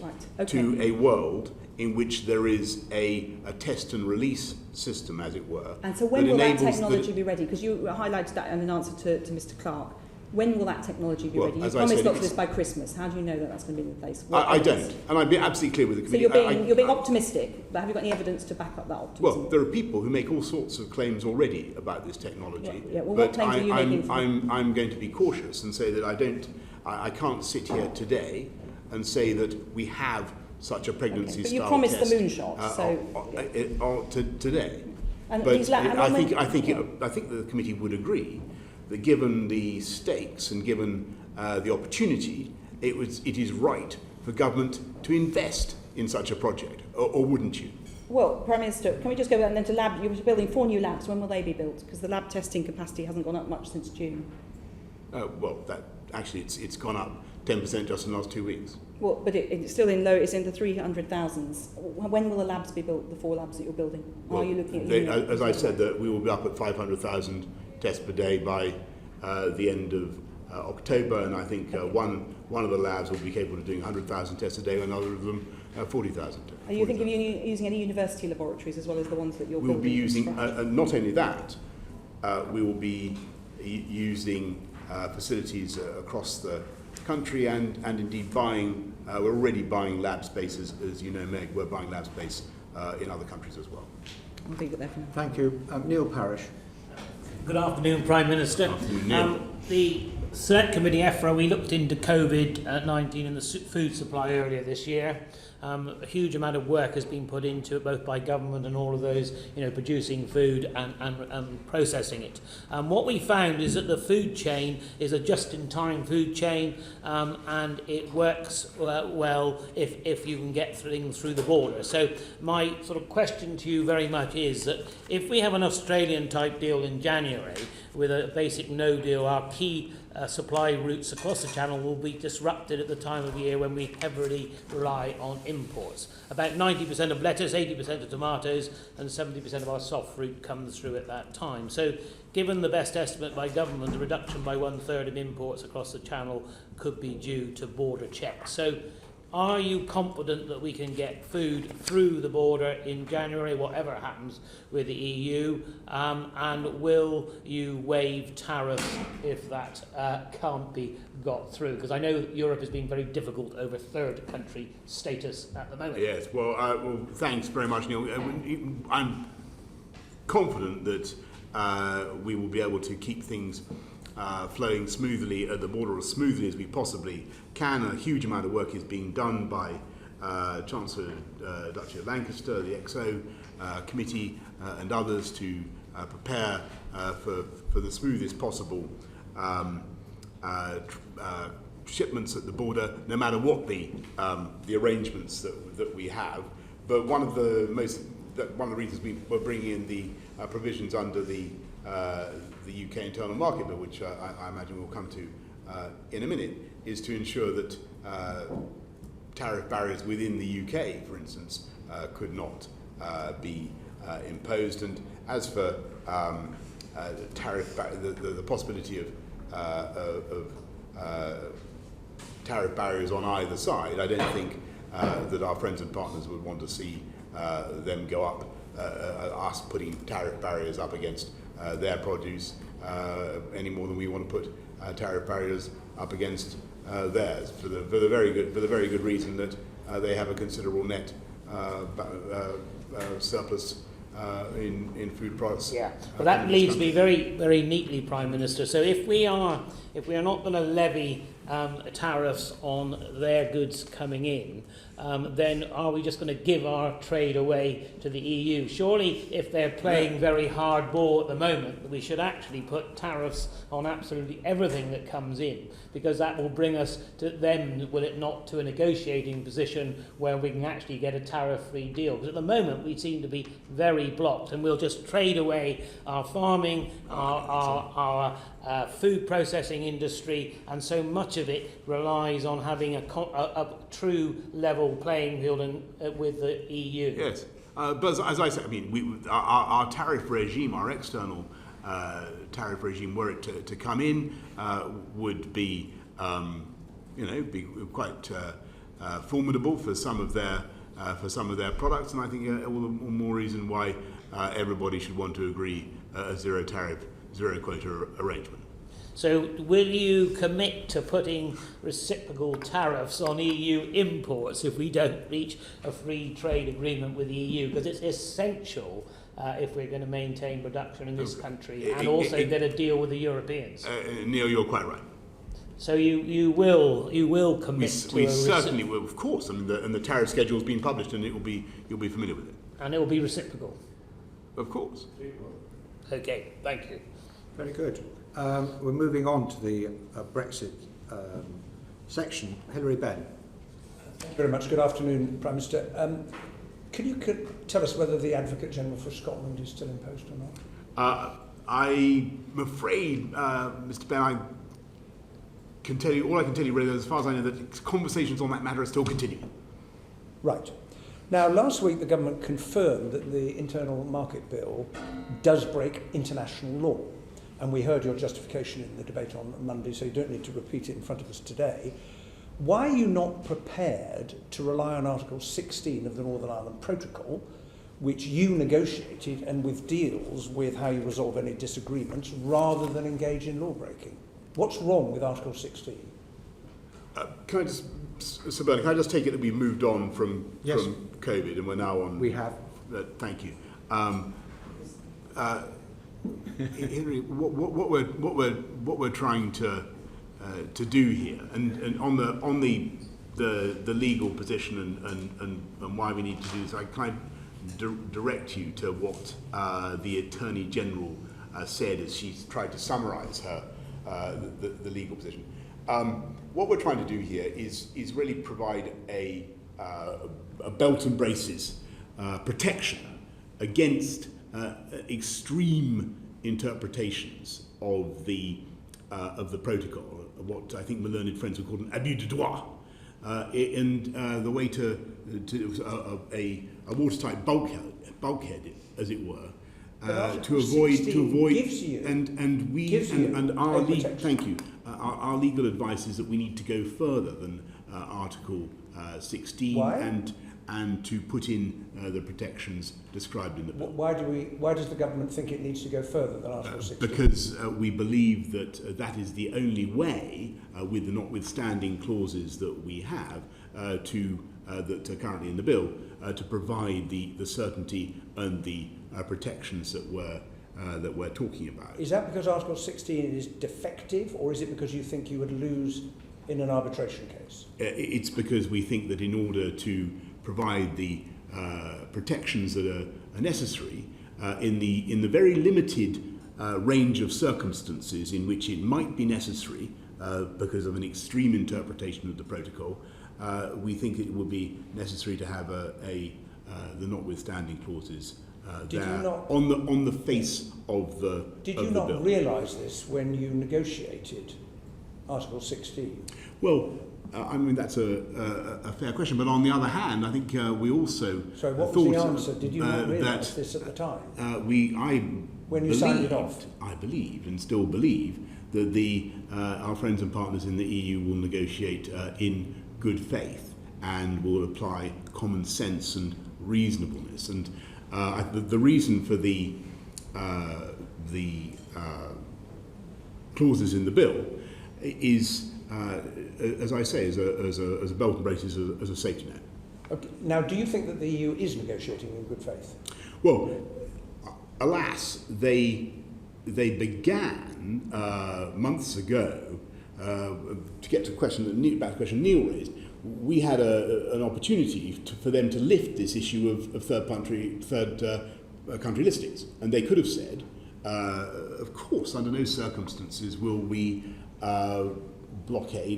B: to a world in which there is a test and release system, as it were.
H: And so when will that technology be ready? Because you highlighted that in an answer to Mr. Clark. When will that technology be ready? You promised not to this by Christmas. How do you know that that's going to be in place?
B: I don't, and I'd be absolutely clear with the committee.
H: So you're being optimistic, but have you got any evidence to back up that optimism?
B: Well, there are people who make all sorts of claims already about this technology.
H: Well,
B: but
H: what claims are you making?
B: I'm going to be cautious and say that I can't sit here today and say that we have such a pregnancy style test.
H: But you promised the moonshot,
B: today.
H: And
B: but I think the committee would agree that given the stakes and given the opportunity, it is right for government to invest in such a project, or wouldn't you?
H: Well, Prime Minister, can we just go and then to lab? You're building 4 new labs. When will they be built? Because the lab testing capacity hasn't gone up much since June.
B: Well, it's gone up 10% just in the last 2 weeks.
H: Well, but it's still it's in the 300,000s. When will the labs be built? The 4 labs that you're building?
B: Well,
H: are you looking at?
B: As I said, that we will be up at 500,000 tests per day by the end of October, and I think one of the labs will be capable of doing 100,000 tests a day, and another of them 40,000.
H: Are you thinking of using any university laboratories as well as the ones that you're building?
B: We'll be using, not only that, we will be using facilities across the country and indeed buying, we're already buying lab spaces, as you know, Meg, we're buying lab space in other countries as well.
H: I'll leave it there for now.
A: Thank you. Neil Parish.
I: Good afternoon, Prime Minister. The Select Committee, EFRA, we looked into COVID-19 and the food supply earlier this year. A huge amount of work has been put into it, both by government and all of those, producing food and processing it. What we found is that the food chain is a just-in-time food chain, and it works well if you can get things through the border. So my sort of question to you very much is that if we have an Australian-type deal in January with a basic no deal, our key supply routes across the channel will be disrupted at the time of year when we heavily rely on imports. About 90% of lettuce, 80% of tomatoes and 70% of our soft fruit comes through at that time. So given the best estimate by government, the reduction by 1/3 of imports across the channel could be due to border checks. So are you confident that we can get food through the border in January, whatever happens with the EU? And will you waive tariffs if that can't be got through? Because I know Europe has been very difficult over third country status at the moment.
B: Yes, well, thanks very much, Neil. I'm confident that we will be able to keep things flowing smoothly at the border, as smoothly as we possibly can. A huge amount of work is being done by Chancellor Duchy of Lancaster, the XO committee and others to prepare for the smoothest possible shipments at the border, no matter what the arrangements that we have. But one of the reasons we're bringing in the provisions under the UK Internal Market Bill, which I imagine we'll come to in a minute, is to ensure that tariff barriers within the UK, for instance, could not be imposed. And as for the possibility of tariff barriers on either side, I don't think that our friends and partners would want to see them go up, us putting tariff barriers up against their produce any more than we want to put tariff barriers up against theirs, for the very good reason that they have a considerable net surplus in food products.
I: Yeah, well, that leads me very, very neatly, Prime Minister. So if we are if we are not going to levy tariffs on their goods coming in, then are we just going to give our trade away to the EU? Surely, if they're playing very hard ball at the moment, we should actually put tariffs on absolutely everything that comes in, because that will bring us to then, will it not, to a negotiating position where we can actually get a tariff-free deal. Because at the moment, we seem to be very blocked, and we'll just trade away our farming, our food processing industry, and so much of it relies on having a true level playing field with the EU.
B: Yes, but as I said, I mean, our tariff regime, our external tariff regime, were it to come in, would be, be quite formidable for some of their products, and I think all the more reason why everybody should want to agree a zero tariff, zero quota arrangement.
I: So will you commit to putting reciprocal tariffs on EU imports if we don't reach a free trade agreement with the EU? Because it's essential if we're going to maintain production in this country and also get a deal with the Europeans.
B: Neil, you're quite right.
I: So you will commit to
B: we certainly will, of course. I mean, and the tariff schedule has been published, and you'll be familiar with it.
I: And it will be reciprocal.
B: Of course.
I: Okay, thank you.
A: Very good. We're moving on to the Brexit section. Hilary Benn.
J: Thank you very much. Good afternoon, Prime Minister. Can you tell us whether the Advocate General for Scotland is still in post or not?
B: I'm afraid, Mr. Benn, all I can tell you really, as far as I know, that conversations on that matter are still continuing.
J: Right. Now, last week the government confirmed that the Internal Market Bill does break international law. And we heard your justification in the debate on Monday, so you don't need to repeat it in front of us today. Why are you not prepared to rely on Article 16 of the Northern Ireland Protocol, which you negotiated and with deals with how you resolve any disagreements, rather than engage in law-breaking? What's wrong with Article 16?
B: Can I just take it that we've moved on from COVID and we're now on...
A: We have.
B: Thank you. Henry, what we're trying to do here, and on the legal position and why we need to do this, I kind of direct you to what the Attorney General said as she's tried to summarise her the legal position. What we're trying to do here is really provide a belt and braces protection against extreme interpretations of the protocol, what I think my learned friends would call an abus de droit, and the way to a watertight bulkhead, as it were, to avoid our legal advice is that we need to go further than Article 16.
J: Why?
B: And to put in the protections described in the bill.
J: Why does the government think it needs to go further than Article 16?
B: Because we believe that that is the only way, with the notwithstanding clauses that we have, that are currently in the bill, to provide the certainty and the protections that we're talking about.
J: Is that because Article 16 is defective, or is it because you think you would lose in an arbitration case?
B: It's because we think that in order to provide the protections that are necessary in the very limited range of circumstances in which it might be necessary because of an extreme interpretation of the protocol, we think it would be necessary to have the notwithstanding clauses on the face of the bill.
J: Did you not realise this when you negotiated Article 16?
B: Well, I mean, that's a fair question, but on the other hand, I think we also
J: Sorry, what was the answer? Did you not realise this at the time? When you signed it off?
B: I believed and still believe that our friends and partners in the EU will negotiate in good faith and will apply common sense and reasonableness. And the reason for the clauses in the bill is, as I say, as a belt and braces, as a safety net.
J: Okay. Now, do you think that the EU is negotiating in good faith?
B: Well, alas, they they began months ago, to get to the question that Neil raised, we had an opportunity for them to lift this issue of third country listings. And they could have said, of course, under no circumstances will we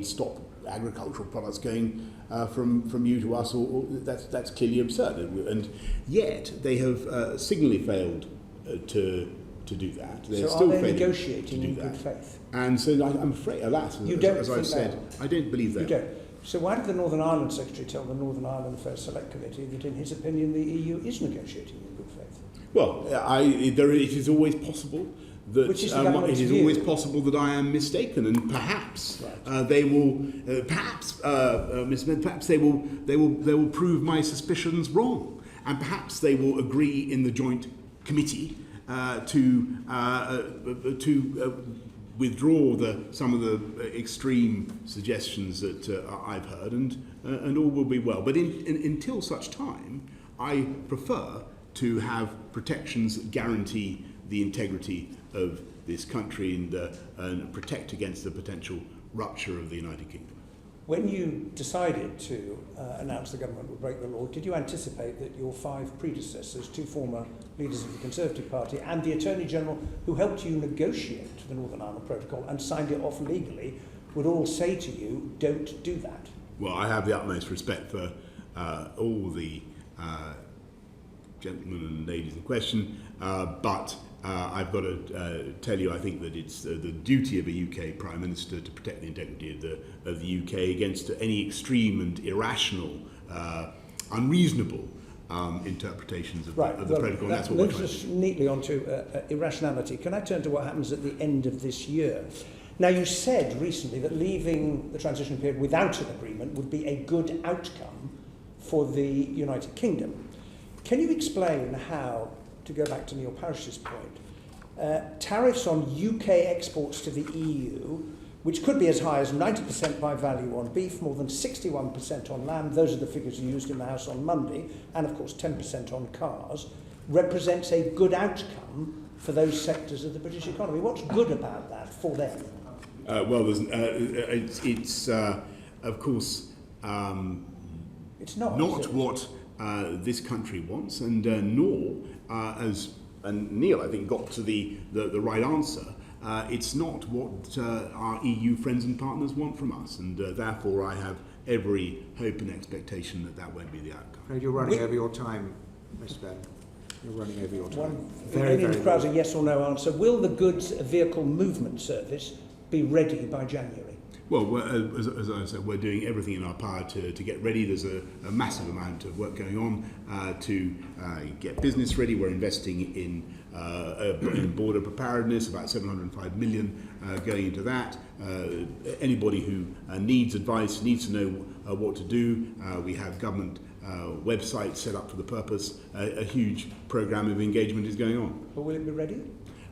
B: stop agricultural products going from you to us, or that's clearly absurd. And yet they have signally failed to do that. They're
J: so
B: still
J: are they
B: failing
J: negotiating
B: to do
J: in
B: that.
J: good faith?
B: And so I'm afraid, alas, as I've said, I don't believe that.
J: You don't. So why did the Northern Ireland Secretary tell the Northern Ireland Affairs Select Committee that in his opinion the EU is negotiating in good faith?
B: Well, it is always possible that
J: Which is the
B: it
J: government's
B: is
J: view.
B: always possible that I am mistaken, and perhaps they will, Mr. Smith, perhaps they will prove my suspicions wrong, and perhaps they will agree in the joint committee to withdraw some of the extreme suggestions that I've heard, and all will be well. But until such time, I prefer to have protections that guarantee the integrity of this country and protect against the potential rupture of the United Kingdom.
J: When you decided to announce the government would break the law, did you anticipate that your 5 predecessors, 2 former leaders of the Conservative Party and the Attorney General who helped you negotiate the Northern Ireland Protocol and signed it off legally, would all say to you, don't do that?
B: Well, I have the utmost respect for all the gentlemen and ladies in question, but I've got to tell you, I think that it's the duty of a UK Prime Minister to protect the integrity of the UK against any extreme and irrational, unreasonable interpretations of the protocol.
J: That moves us neatly onto irrationality. Can I turn to what happens at the end of this year? Now, you said recently that leaving the transition period without an agreement would be a good outcome for the United Kingdom. Can you explain how, to go back to Neil Parish's point, tariffs on UK exports to the EU, which could be as high as 90% by value on beef, more than 61% on lamb, those are the figures used in the House on Monday, and of course 10% on cars, represents a good outcome for those sectors of the British economy. What's good about that for them?
B: Well, it's of course
J: it's not
B: what this country wants, and nor and Neil, I think, got to the right answer. It's not what our EU friends and partners want from us, and therefore I have every hope and expectation that won't be the outcome.
A: You're running over your time, Mr. Benn. You're running over your time.
J: Very a yes or no answer. Will the Goods Vehicle Movement Service be ready by January?
B: Well, as I said, we're doing everything in our power to get ready. There's a massive amount of work going on to get business ready. We're investing in border preparedness, about 705 million going into that. Anybody who needs advice, needs to know what to do. We have government websites set up for the purpose. A huge programme of engagement is going on.
J: But will it be ready?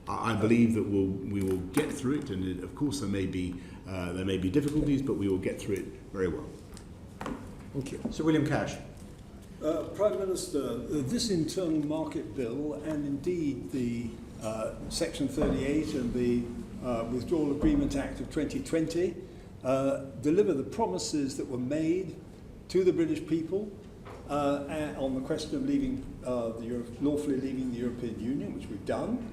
B: I believe that we will get through it, and of course there may be difficulties, but we will get through it very well.
J: Thank you.
A: Sir William Cash.
K: Prime Minister, this internal market bill and indeed the Section 38 and the Withdrawal Agreement Act of 2020 deliver the promises that were made to the British people on the question of leaving lawfully leaving the European Union, which we've done.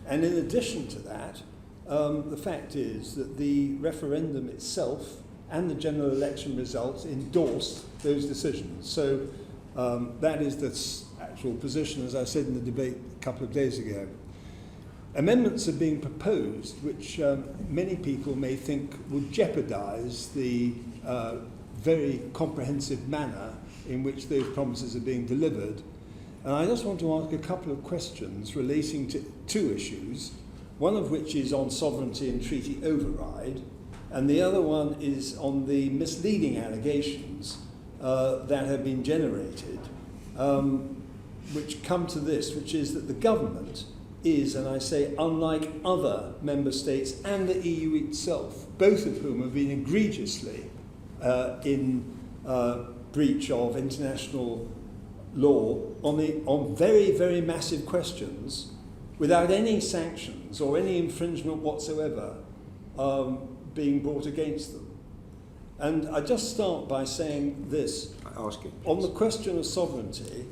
K: And in addition to that, the fact is that the referendum itself and the general election results endorse those decisions. So that is the actual position, as I said in the debate a couple of days ago. Amendments are being proposed which many people may think would jeopardise the very comprehensive manner in which those promises are being delivered. And I just want to ask a couple of questions relating to 2 issues, one of which is on sovereignty and treaty override, and the other one is on the misleading allegations that have been generated, which come to this, which is that the government is, and I say unlike other member states and the EU itself, both of whom have been egregiously in breach of international law on very, very massive questions, without any sanctions or any infringement whatsoever being brought against them. And I just start by saying this. On the question of sovereignty,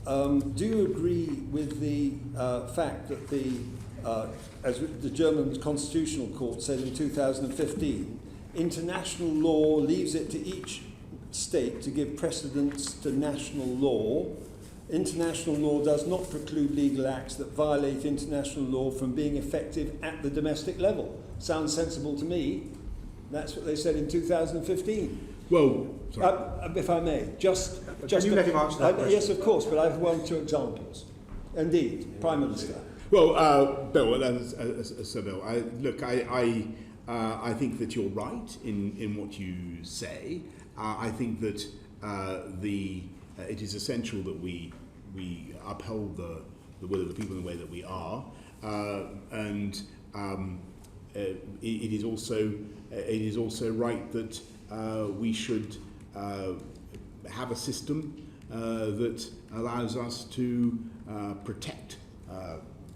K: do you agree with the fact that as the German Constitutional Court said in 2015, international law leaves it to each state to give precedence to national law. International law does not preclude legal acts that violate international law from being effective at the domestic level. Sounds sensible to me. That's what they said in 2015.
B: Well,
K: if I may, just
A: can you let him answer that question?
K: Yes, of course, but I have one or two examples. Indeed, Prime Minister.
B: Well, Bill, Sir Bill, I think that you're right in what you say. I think that it is essential that we uphold the will of the people in the way that we are, and it is also right that we should have a system that allows us to protect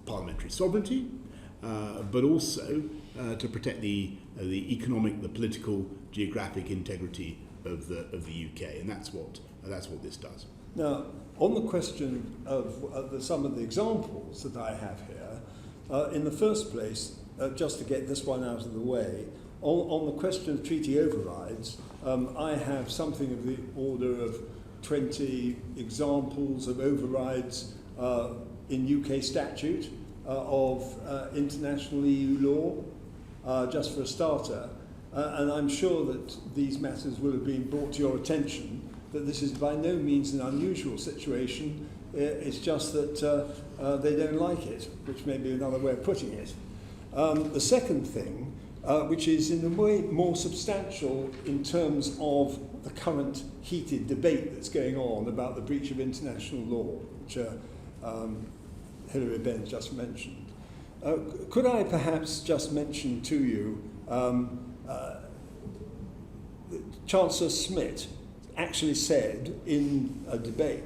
B: parliamentary sovereignty, but also to protect the economic, the political, geographic integrity of the UK, and that's what this does.
K: Now, on the question of some of the examples that I have here, in the first place, just to get this one out of the way, on the question of treaty overrides, I have something of the order of 20 examples of overrides in UK statute of international EU law, just for a starter. And I'm sure that these matters will have been brought to your attention, that this is by no means an unusual situation. It's just that they don't like it, which may be another way of putting it. The second thing, which is in a way more substantial in terms of the current heated debate that's going on about the breach of international law, which Hilary Benn just mentioned. Could I perhaps just mention to you, Chancellor Smith actually said in a debate,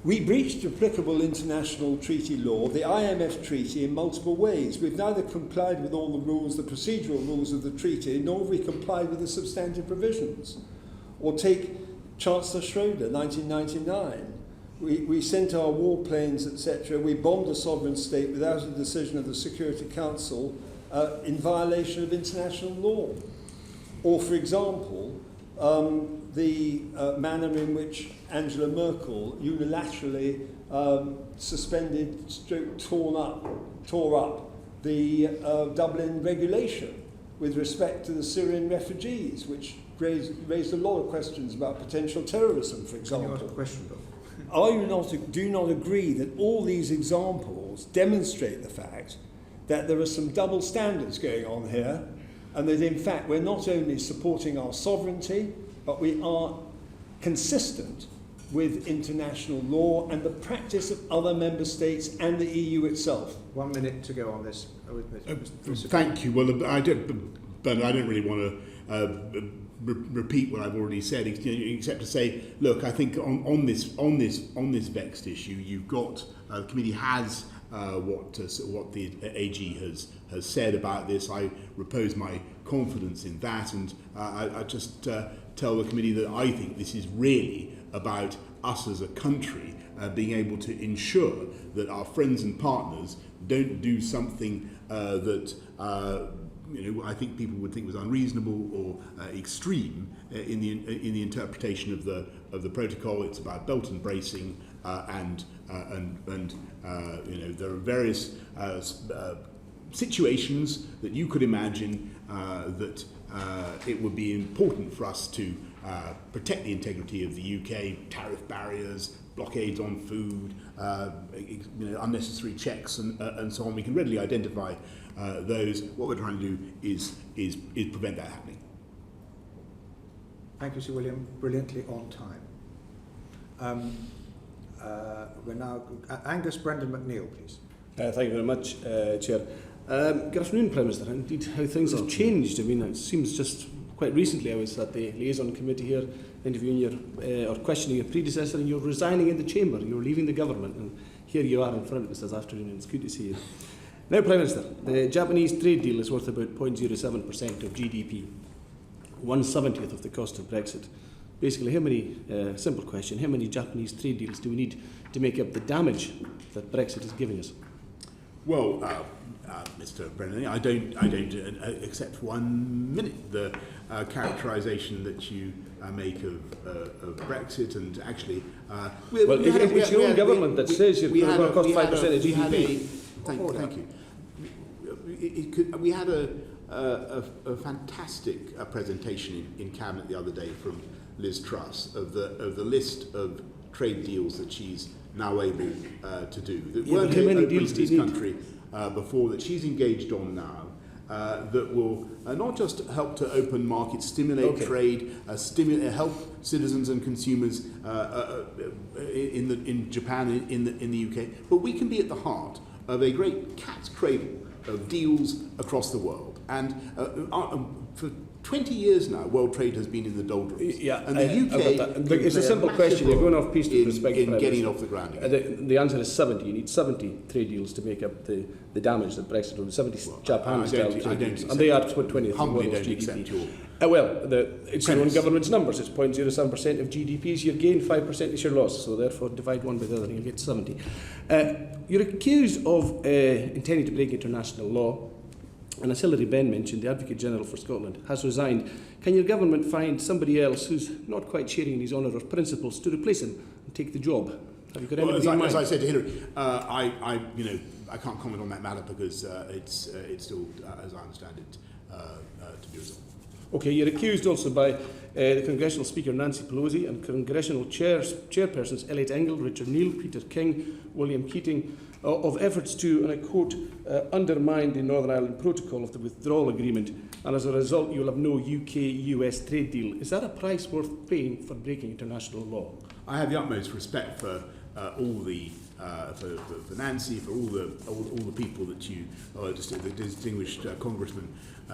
K: we breached applicable international treaty law, the IMF treaty, in multiple ways. We've neither complied with all the rules, the procedural rules of the treaty, nor have we complied with the substantive provisions. Or take Chancellor Schroeder, 1999. We sent our warplanes, etc. We bombed a sovereign state without a decision of the Security Council in violation of international law. Or, for example, the manner in which Angela Merkel unilaterally suspended, tore up the Dublin regulation with respect to the Syrian refugees, which raised a lot of questions about potential terrorism, for example.
A: Can you ask a question, Bill?
K: Do you not agree that all these examples demonstrate the fact that there are some double standards going on here, and that in fact we're not only supporting our sovereignty, but we are consistent with international law and the practice of other member states and the EU itself?
A: 1 minute to go on this.
B: Thank you. Well, Bernard, I don't really want to repeat what I've already said, except to say, look, I think on this vexed issue, you've got the committee has what the AG has said about this. I repose my confidence in that, and I just tell the committee that I think this is really about us as a country being able to ensure that our friends and partners don't do something that I think people would think was unreasonable or extreme in the interpretation of the protocol. It's about belt and bracing, and there are various situations that you could imagine that it would be important for us to protect the integrity of the UK, tariff barriers, blockades on food, unnecessary checks, and so on. We can readily identify those. What we're trying to do is prevent that happening.
A: Thank you, Sir William. Brilliantly on time. We're now Angus Brendan McNeill, please.
L: Thank you very much, Chair. Good afternoon, Prime Minister. Indeed, how things have changed. I mean, it seems just quite recently I was at the Liaison Committee here, interviewing or questioning your predecessor, and you're resigning in the chamber. You're leaving the government. And here you are in front of us this afternoon, and it's good to see you. Now, Prime Minister, the Japanese trade deal is worth about 0.07% of GDP, 1/70th of the cost of Brexit. Basically, how many, simple question, how many Japanese trade deals do we need to make up the damage that Brexit is giving us?
B: Well, Mr. Brennan, I don't accept 1 minute the characterisation that you make of Brexit, and actually,
L: it's your own government that says you're going to cost 5% of GDP.
B: Thank you. We had a fantastic presentation in Cabinet the other day from Liz Truss of the list of trade deals that she's now able to do that weren't open to this country before, that she's engaged on now, that will not just help to open markets, stimulate trade, help citizens and consumers in Japan, in the UK, but we can be at the heart of a great cat's cradle of deals across the world. And for 20 years now, world trade has been in the doldrums. And the UK...
L: It's a simple question. You're going off piece to perspective.
B: In getting it off the ground again.
L: The answer is 70. You need 70 trade deals to make up the damage that Brexit will do. 70 Japan-style trade deals. And they are 20th of world GDP. It's your own government's numbers. It's 0.07% of GDP is your gain, 5% is your loss. So therefore, divide one by the other and you'll get 70. You're accused of intending to break international law. And as Hilary Benn mentioned, the Advocate General for Scotland has resigned. Can your government find somebody else who's not quite sharing in his honour or principles to replace him and take the job? Have you got anybody in mind?
B: As I said to Hilary, I can't comment on that matter because it's still, as I understand it, to be resolved.
L: Okay, you're accused also by the Congressional Speaker Nancy Pelosi and Congressional Chairpersons Elliot Engel, Richard Neal, Peter King, William Keating, of efforts to, and I quote, undermine the Northern Ireland Protocol of the Withdrawal Agreement, and as a result you'll have no UK-US trade deal. Is that a price worth paying for breaking international law?
B: I have the utmost respect for all the for Nancy, for all the people that you, the distinguished congressmen,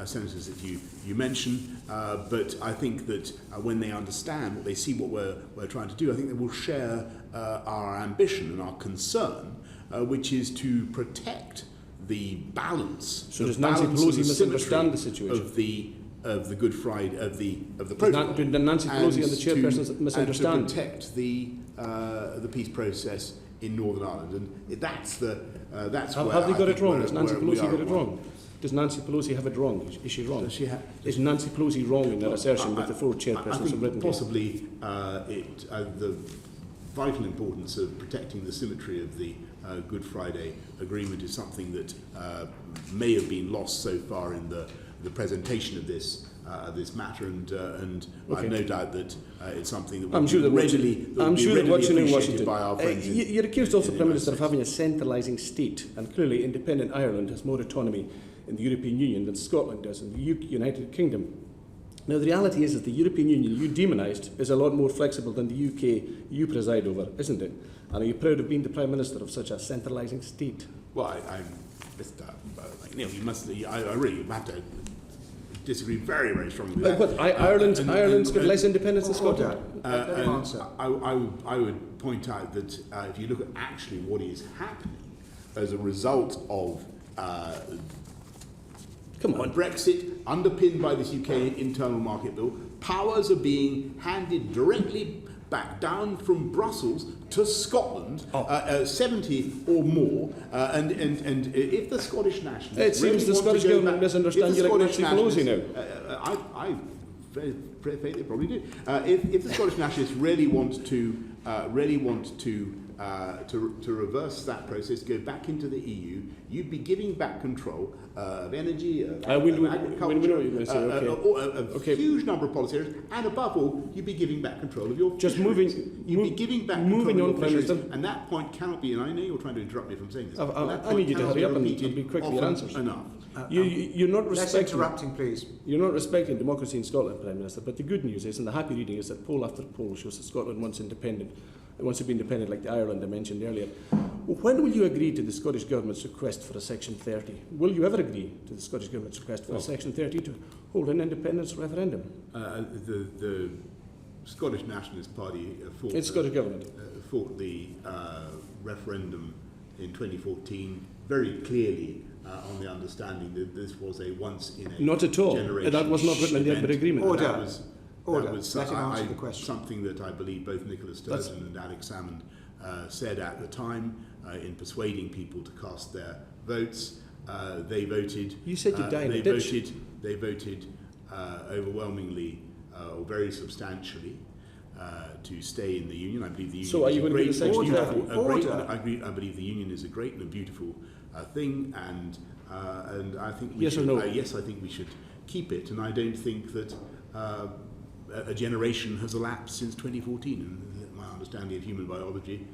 B: senators that you mention. But I think that when they understand, they see what we're trying to do, I think they will share our ambition and our concern, which is to protect the balance.
L: So does Nancy Pelosi misunderstand the situation?
B: Of the Good Friday of the protocol.
L: Did Nancy Pelosi and the chairpersons misunderstand?
B: And to protect the peace process in Northern Ireland, and that's where
L: have they got it wrong? Does Nancy Pelosi get it wrong? Does Nancy Pelosi have it wrong? Is she wrong? Is Nancy Pelosi wrong in that assertion with the four chairpersons of Britain?
B: Possibly the vital importance of protecting the symmetry of the Good Friday Agreement is something that may have been lost so far in the presentation of this matter, and I have no doubt that it's something that will be readily appreciated by our friends.
L: You're accused also, Prime Minister, of having a centralising state, and clearly independent Ireland has more autonomy in the European Union than Scotland does in the United Kingdom. Now, the reality is that the European Union you demonised is a lot more flexible than the UK you preside over, isn't it? And are you proud of being the Prime Minister of such a centralising state?
B: Well, I really have to disagree very, very strongly with that.
L: But Ireland's got less independence than Scotland.
B: I would point out that if you look at actually what is happening as a result of Brexit, underpinned by this UK internal market bill, powers are being handed directly back down from Brussels to Scotland, 70 or more, and if the Scottish nationalists...
L: It seems the Scottish government misunderstands you like Nancy Pelosi now.
B: I they probably do. If the Scottish nationalists really want to reverse that process, go back into the EU, you'd be giving back control of energy, of agriculture, a huge number of policy areas, and above all, you'd be giving back control of your fisheries. You'd be giving back control of your fisheries, and that point cannot be, and I know you're trying to interrupt me from saying this,
L: I need you to hurry up and be quick with your answers.
B: Enough.
L: You're not respecting...
A: Less interrupting, please.
L: You're not respecting democracy in Scotland, Prime Minister, but the good news is, and the happy reading is, that poll after poll shows that Scotland wants independent. It wants to be independent like the Ireland I mentioned earlier. When will you agree to the Scottish Government's request for a Section 30? Will you ever agree to the Scottish Government's request for a Section 30 to hold an independence referendum?
B: The Scottish Nationalist Party fought
L: Scottish Government.
B: Fought the referendum in 2014 very clearly on the understanding that this was a once in a
L: not at all.
B: generation.
L: That was not written in the Edinburgh Agreement.
A: Order.
B: That was
A: Let him answer the question.
B: something that I believe both Nicola Sturgeon and Alex Salmond said at the time in persuading people to cast their votes. They voted.
L: You said you'd die in a ditch.
B: They voted overwhelmingly or very substantially to stay in the union. I believe the union.
L: So are you going to be the Section 30?
B: I believe the union is a great and a beautiful thing, and I think we
L: yes
B: should,
L: or no?
B: yes, I think we should keep it, and I don't think that a generation has elapsed since 2014. And my understanding of human biology.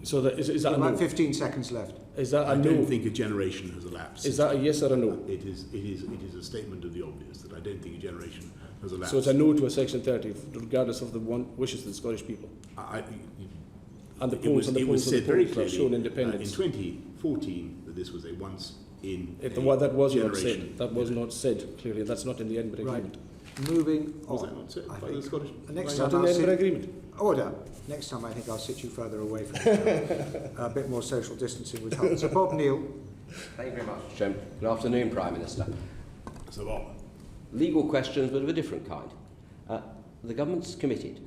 L: So that, is that
A: about
L: a no?
A: 15 seconds left.
L: Is that a
B: I
L: no?
B: don't think a generation has elapsed.
L: Is that a yes or a no?
B: It is a statement of the obvious that I don't think a generation has elapsed.
L: So it's a no to a Section 30, regardless of the wishes of the Scottish people. And the polls
B: it was said very
L: are
B: clearly
L: showing independence.
B: in 2014 that this was a once in a
L: that was not
B: generation.
L: said. That was not said clearly. That's not in the Edinburgh
A: Right.
L: Agreement.
A: Moving
B: Was
A: on.
B: that not said
A: I
B: by
A: think.
B: the Scottish?
A: Next
L: Not
A: time
L: in the
A: I'll
L: Edinburgh
A: sit,
L: Agreement.
A: order. Next time I think I'll sit you further away from each other. A bit more social distancing would help. So Bob Neal.
M: Thank you very much, Chairman. Good afternoon, Prime Minister.
B: So Bob.
M: Legal questions, but of a different kind. The government's committed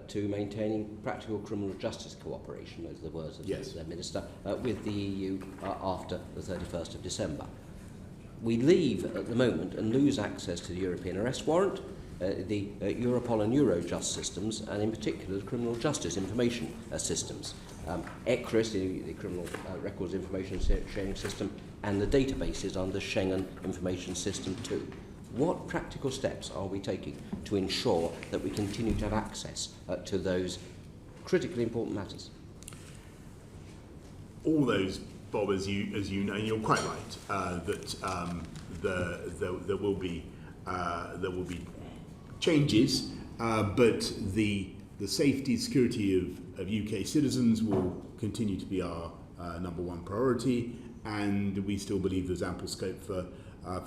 M: to maintaining practical criminal justice cooperation, those are the words of the Minister, with the EU after the 31st of December. We leave at the moment and lose access to the European arrest warrant, the Europol and Eurojust systems, and in particular the criminal justice information systems. ECRIS, the criminal records information sharing system, and the databases under Schengen Information System 2. What practical steps are we taking to ensure that we continue to have access to those critically important matters?
B: All those, Bob, as you know, and you're quite right, that there will be changes, but the safety, security of UK citizens will continue to be our number one priority, and we still believe there's ample scope for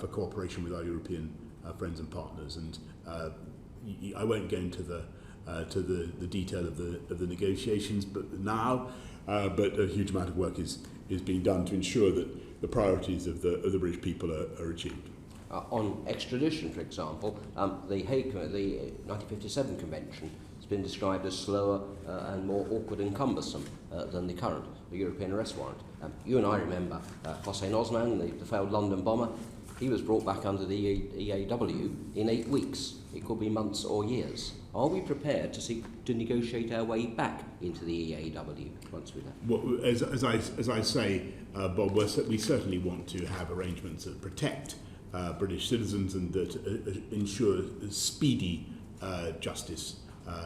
B: cooperation with our European friends and partners. And I won't go into the detail of the negotiations, but a huge amount of work is being done to ensure that the priorities of the British people are achieved.
M: On extradition, for example, the 1957 Convention has been described as slower and more awkward and cumbersome than the current European arrest warrant. You and I remember Hossein Osman, the failed London bomber. He was brought back under the EAW in 8 weeks. It could be months or years. Are we prepared to seek to negotiate our way back into the EAW once we're there?
B: Well, as I say, Bob, we certainly want to have arrangements that protect British citizens and that ensure speedy justice,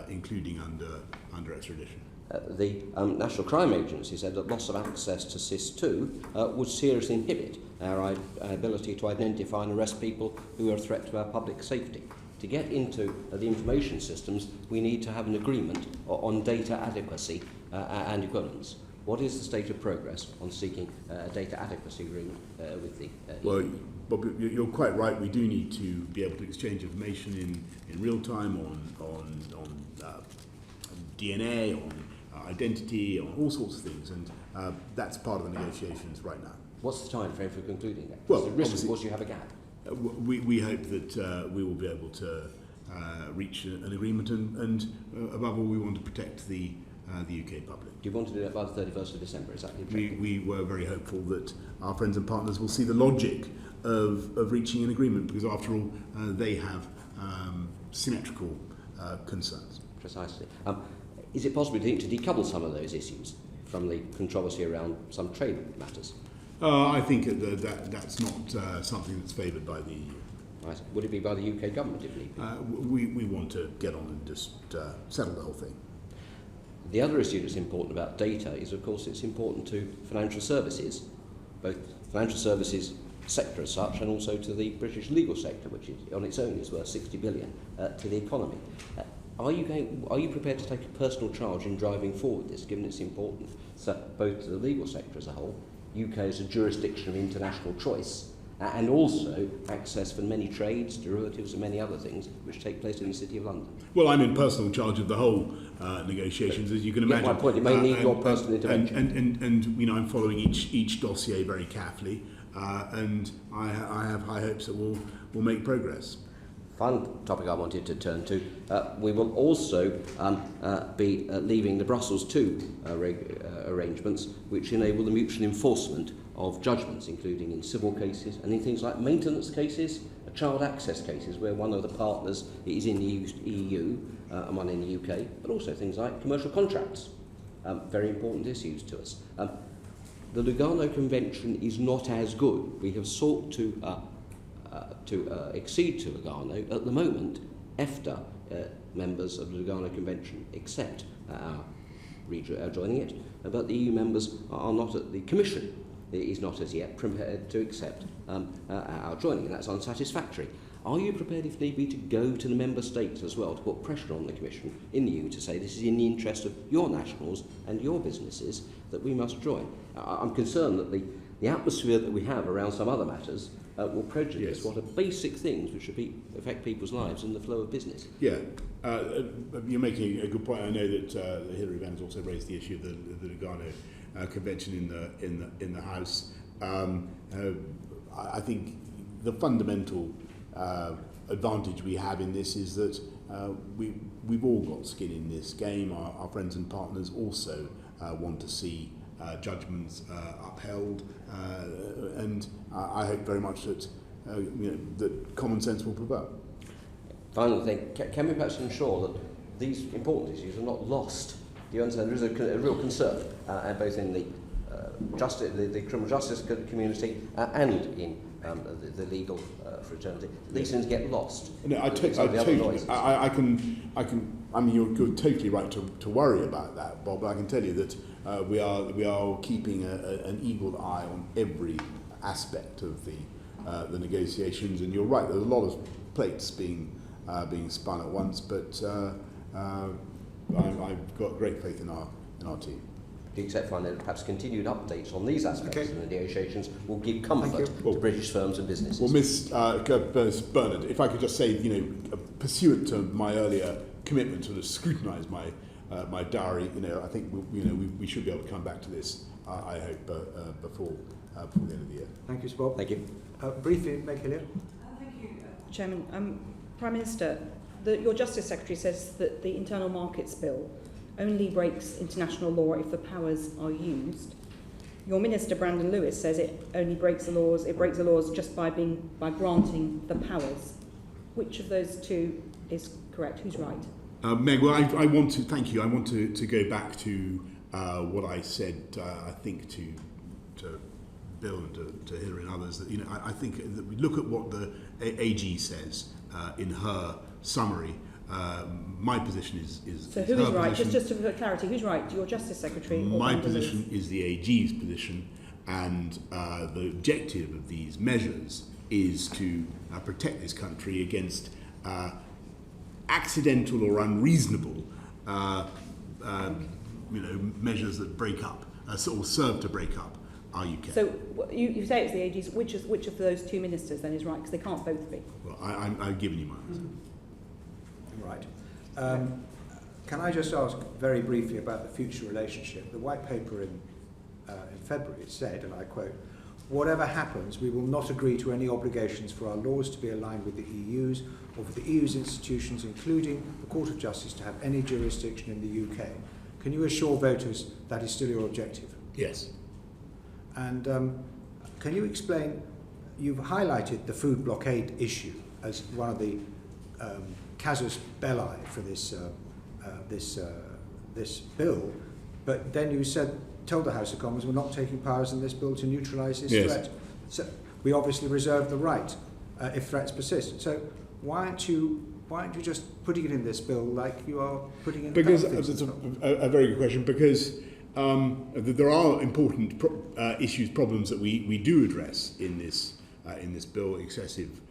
B: including under extradition.
M: The National Crime Agency said that loss of access to SIS2 would seriously inhibit our ability to identify and arrest people who are a threat to our public safety. To get into the information systems, we need to have an agreement on data adequacy and equivalence. What is the state of progress on seeking a data adequacy agreement with the
B: Well, Bob, you're quite right. We do need to be able to exchange information in real time on DNA, on identity, on all sorts of things, and that's part of the negotiations right now.
M: What's the time frame for concluding that?
B: Well,
M: the risk, of course, you have a gap.
B: We hope that we will be able to reach an agreement, and above all, we want to protect the UK public.
M: Do you want to do that by the 31st of December? Is that the objective?
B: We were very hopeful that our friends and partners will see the logic of reaching an agreement, because after all, they have symmetrical concerns.
M: Precisely. Is it possible, do you think, to decouple some of those issues from the controversy around some trade matters?
B: I think that's not something that's favoured by the EU.
M: Right. Would it be by the UK government, if need be?
B: We want to get on and just settle the whole thing.
M: The other issue that's important about data is, of course, it's important to financial services, both financial services sector as such, and also to the British legal sector, which is, on its own is worth 60 billion to the economy. Are you prepared to take a personal charge in driving forward this, given its importance both to the legal sector as a whole, UK as a jurisdiction of international choice, and also access for many trades, derivatives and many other things which take place in the City of London.
B: Well, I'm in personal charge of the whole negotiations, as you can imagine.
M: My point, it may need your personal intervention.
B: And you know, I'm following each dossier very carefully, and I have high hopes that we'll make progress.
M: Final topic I wanted to turn to, we will also be leaving the Brussels II arrangements which enable the mutual enforcement of judgments, including in civil cases and in things like maintenance cases, child access cases where one of the partners is in the EU and one in the UK, but also things like commercial contracts, very important issues to us. The Lugano Convention is not as good. We have sought to accede to Lugano. At the moment, EFTA members of the Lugano Convention accept our joining it, but the EU members are not at the Commission. It is not as yet prepared to accept our joining, and that's unsatisfactory. Are you prepared, if need be, to go to the member states as well to put pressure on the Commission in the EU to say this is in the interest of your nationals and your businesses that we must join? I'm concerned that the atmosphere that we have around some other matters will prejudice what are basic things which affect people's lives and the flow of business.
B: Yeah, you're making a good point. I know that Hilary Van has also raised the issue of the Lugano Convention in the House. I think the fundamental advantage we have in this is that we've all got skin in this game. Our friends and partners also want to see judgments upheld, and I hope very much that that common sense will prevail.
M: Final thing, can we perhaps ensure that these important issues are not lost? Do you understand? There is a real concern, both in the criminal justice community and in the legal fraternity. These things get lost.
B: No, I mean, you're totally right to worry about that, Bob. But I can tell you that we are keeping an eagle eye on every aspect of the negotiations. And you're right. There's a lot of plates being spun at once, but I've got great faith in our team.
M: Except for perhaps continued updates on these aspects of the negotiations will give comfort to British firms and businesses.
B: Well, Miss Bernard, if I could just say, pursuant to my earlier commitment to scrutinise my diary, I think we should be able to come back to this. I hope before the end of the year.
A: Thank you, Sir Bob.
M: Thank you.
A: Briefly, Meg Hillier.
H: Thank you, Chairman. Prime Minister, your Justice Secretary says that the Internal Markets Bill only breaks international law if the powers are used. Your Minister, Brandon Lewis, says it only breaks the laws. It breaks the laws just by granting the powers. Which of those two is correct? Who's right?
B: Meg, well, I want to thank you. I want to go back to what I said. I think to Bill and to Hilary and others that I think that we look at what the AG says in her summary. My position is
H: so who is right? Just for clarity, who's right? Your Justice Secretary? Or
B: my position is the AG's position, and the objective of these measures is to protect this country against accidental or unreasonable measures that break up or serve to break up our UK.
H: So you say it's the AG's. Which of those two ministers then is right? Because they can't both be.
B: Well, I've given you my answer.
A: Right. Can I just ask very briefly about the future relationship? The white paper in February said, and I quote, "Whatever happens, we will not agree to any obligations for our laws to be aligned with the EU's or for the EU's institutions, including the Court of Justice, to have any jurisdiction in the UK." Can you assure voters that is still your objective?
B: Yes.
A: And can you explain, you've highlighted the food blockade issue as one of the casus belli for this bill, but then you told the House of Commons we're not taking powers in this bill to neutralise this threat. So we obviously reserve the right if threats persist. So why aren't you just putting it in this bill like you are putting in?
B: Because it's a very good question. Because there are important problems that we do address in this bill: excessive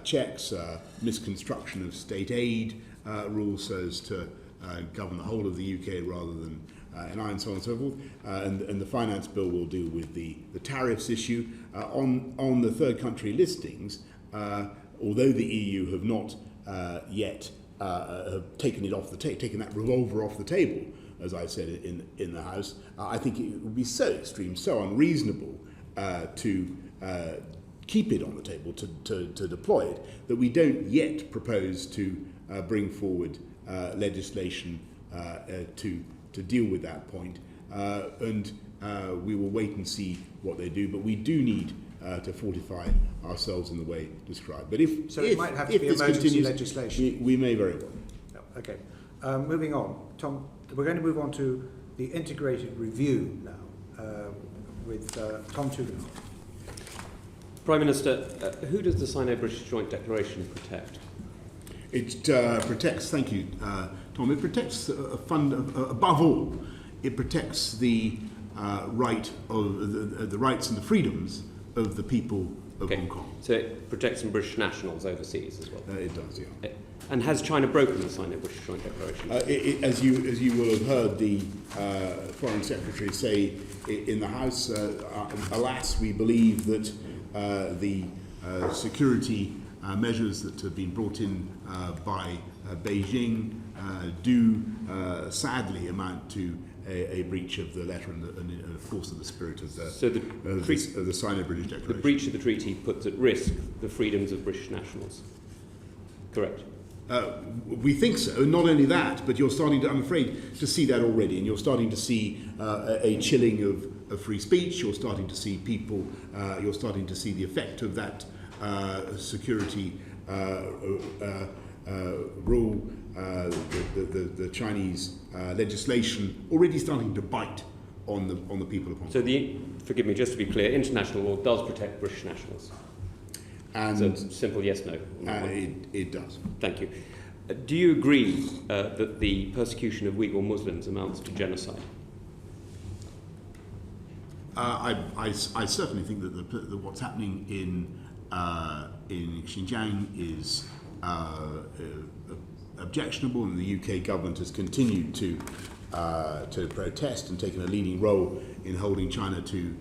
B: checks, misconstruction of state aid rules so as to govern the whole of the UK rather than and so on and so forth. And the finance bill will deal with the tariffs issue. On the third country listings, although the EU have not yet have taken that revolver off the table, as I said in the House, I think it would be so extreme, so unreasonable to keep it on the table, to deploy it, that we don't yet propose to bring forward legislation to deal with that point. And we will wait and see what they do, but we do need to fortify ourselves in the way described. But if
A: it might have to be emergency legislation.
B: We may very well.
A: Okay. Moving on, Tom. We're going to move on to the integrated review now with Tom Tugendhat.
N: Prime Minister, who does the Sino-British Joint Declaration protect?
B: It protects, thank you, Tom, it protects above all, it protects the right of the rights and the freedoms of the people of Hong Kong.
N: So it protects some British nationals overseas as well?
B: It does, yeah.
N: And has China broken the Sino-British Joint Declaration?
B: As you will have heard the Foreign Secretary say in the House, alas, we believe that the security measures that have been brought in by Beijing do sadly amount to a breach of the letter and of course of the spirit of the Sino-British Declaration.
N: The breach of the treaty puts at risk the freedoms of British nationals. Correct?
B: We think so. Not only that, but you're starting to, I'm afraid, to see that already, and you're starting to see a chilling of free speech. You're starting to see people. You're starting to see the effect of that security rule, the Chinese legislation already starting to bite on the people of Hong Kong.
N: So forgive me, just to be clear, international law does protect British nationals.
B: And
N: so simple yes, no.
B: It does.
N: Thank you. Do you agree that the persecution of Uyghur Muslims amounts to genocide?
B: I certainly think that what's happening in Xinjiang is objectionable, and the UK government has continued to protest and taken a leading role in holding China to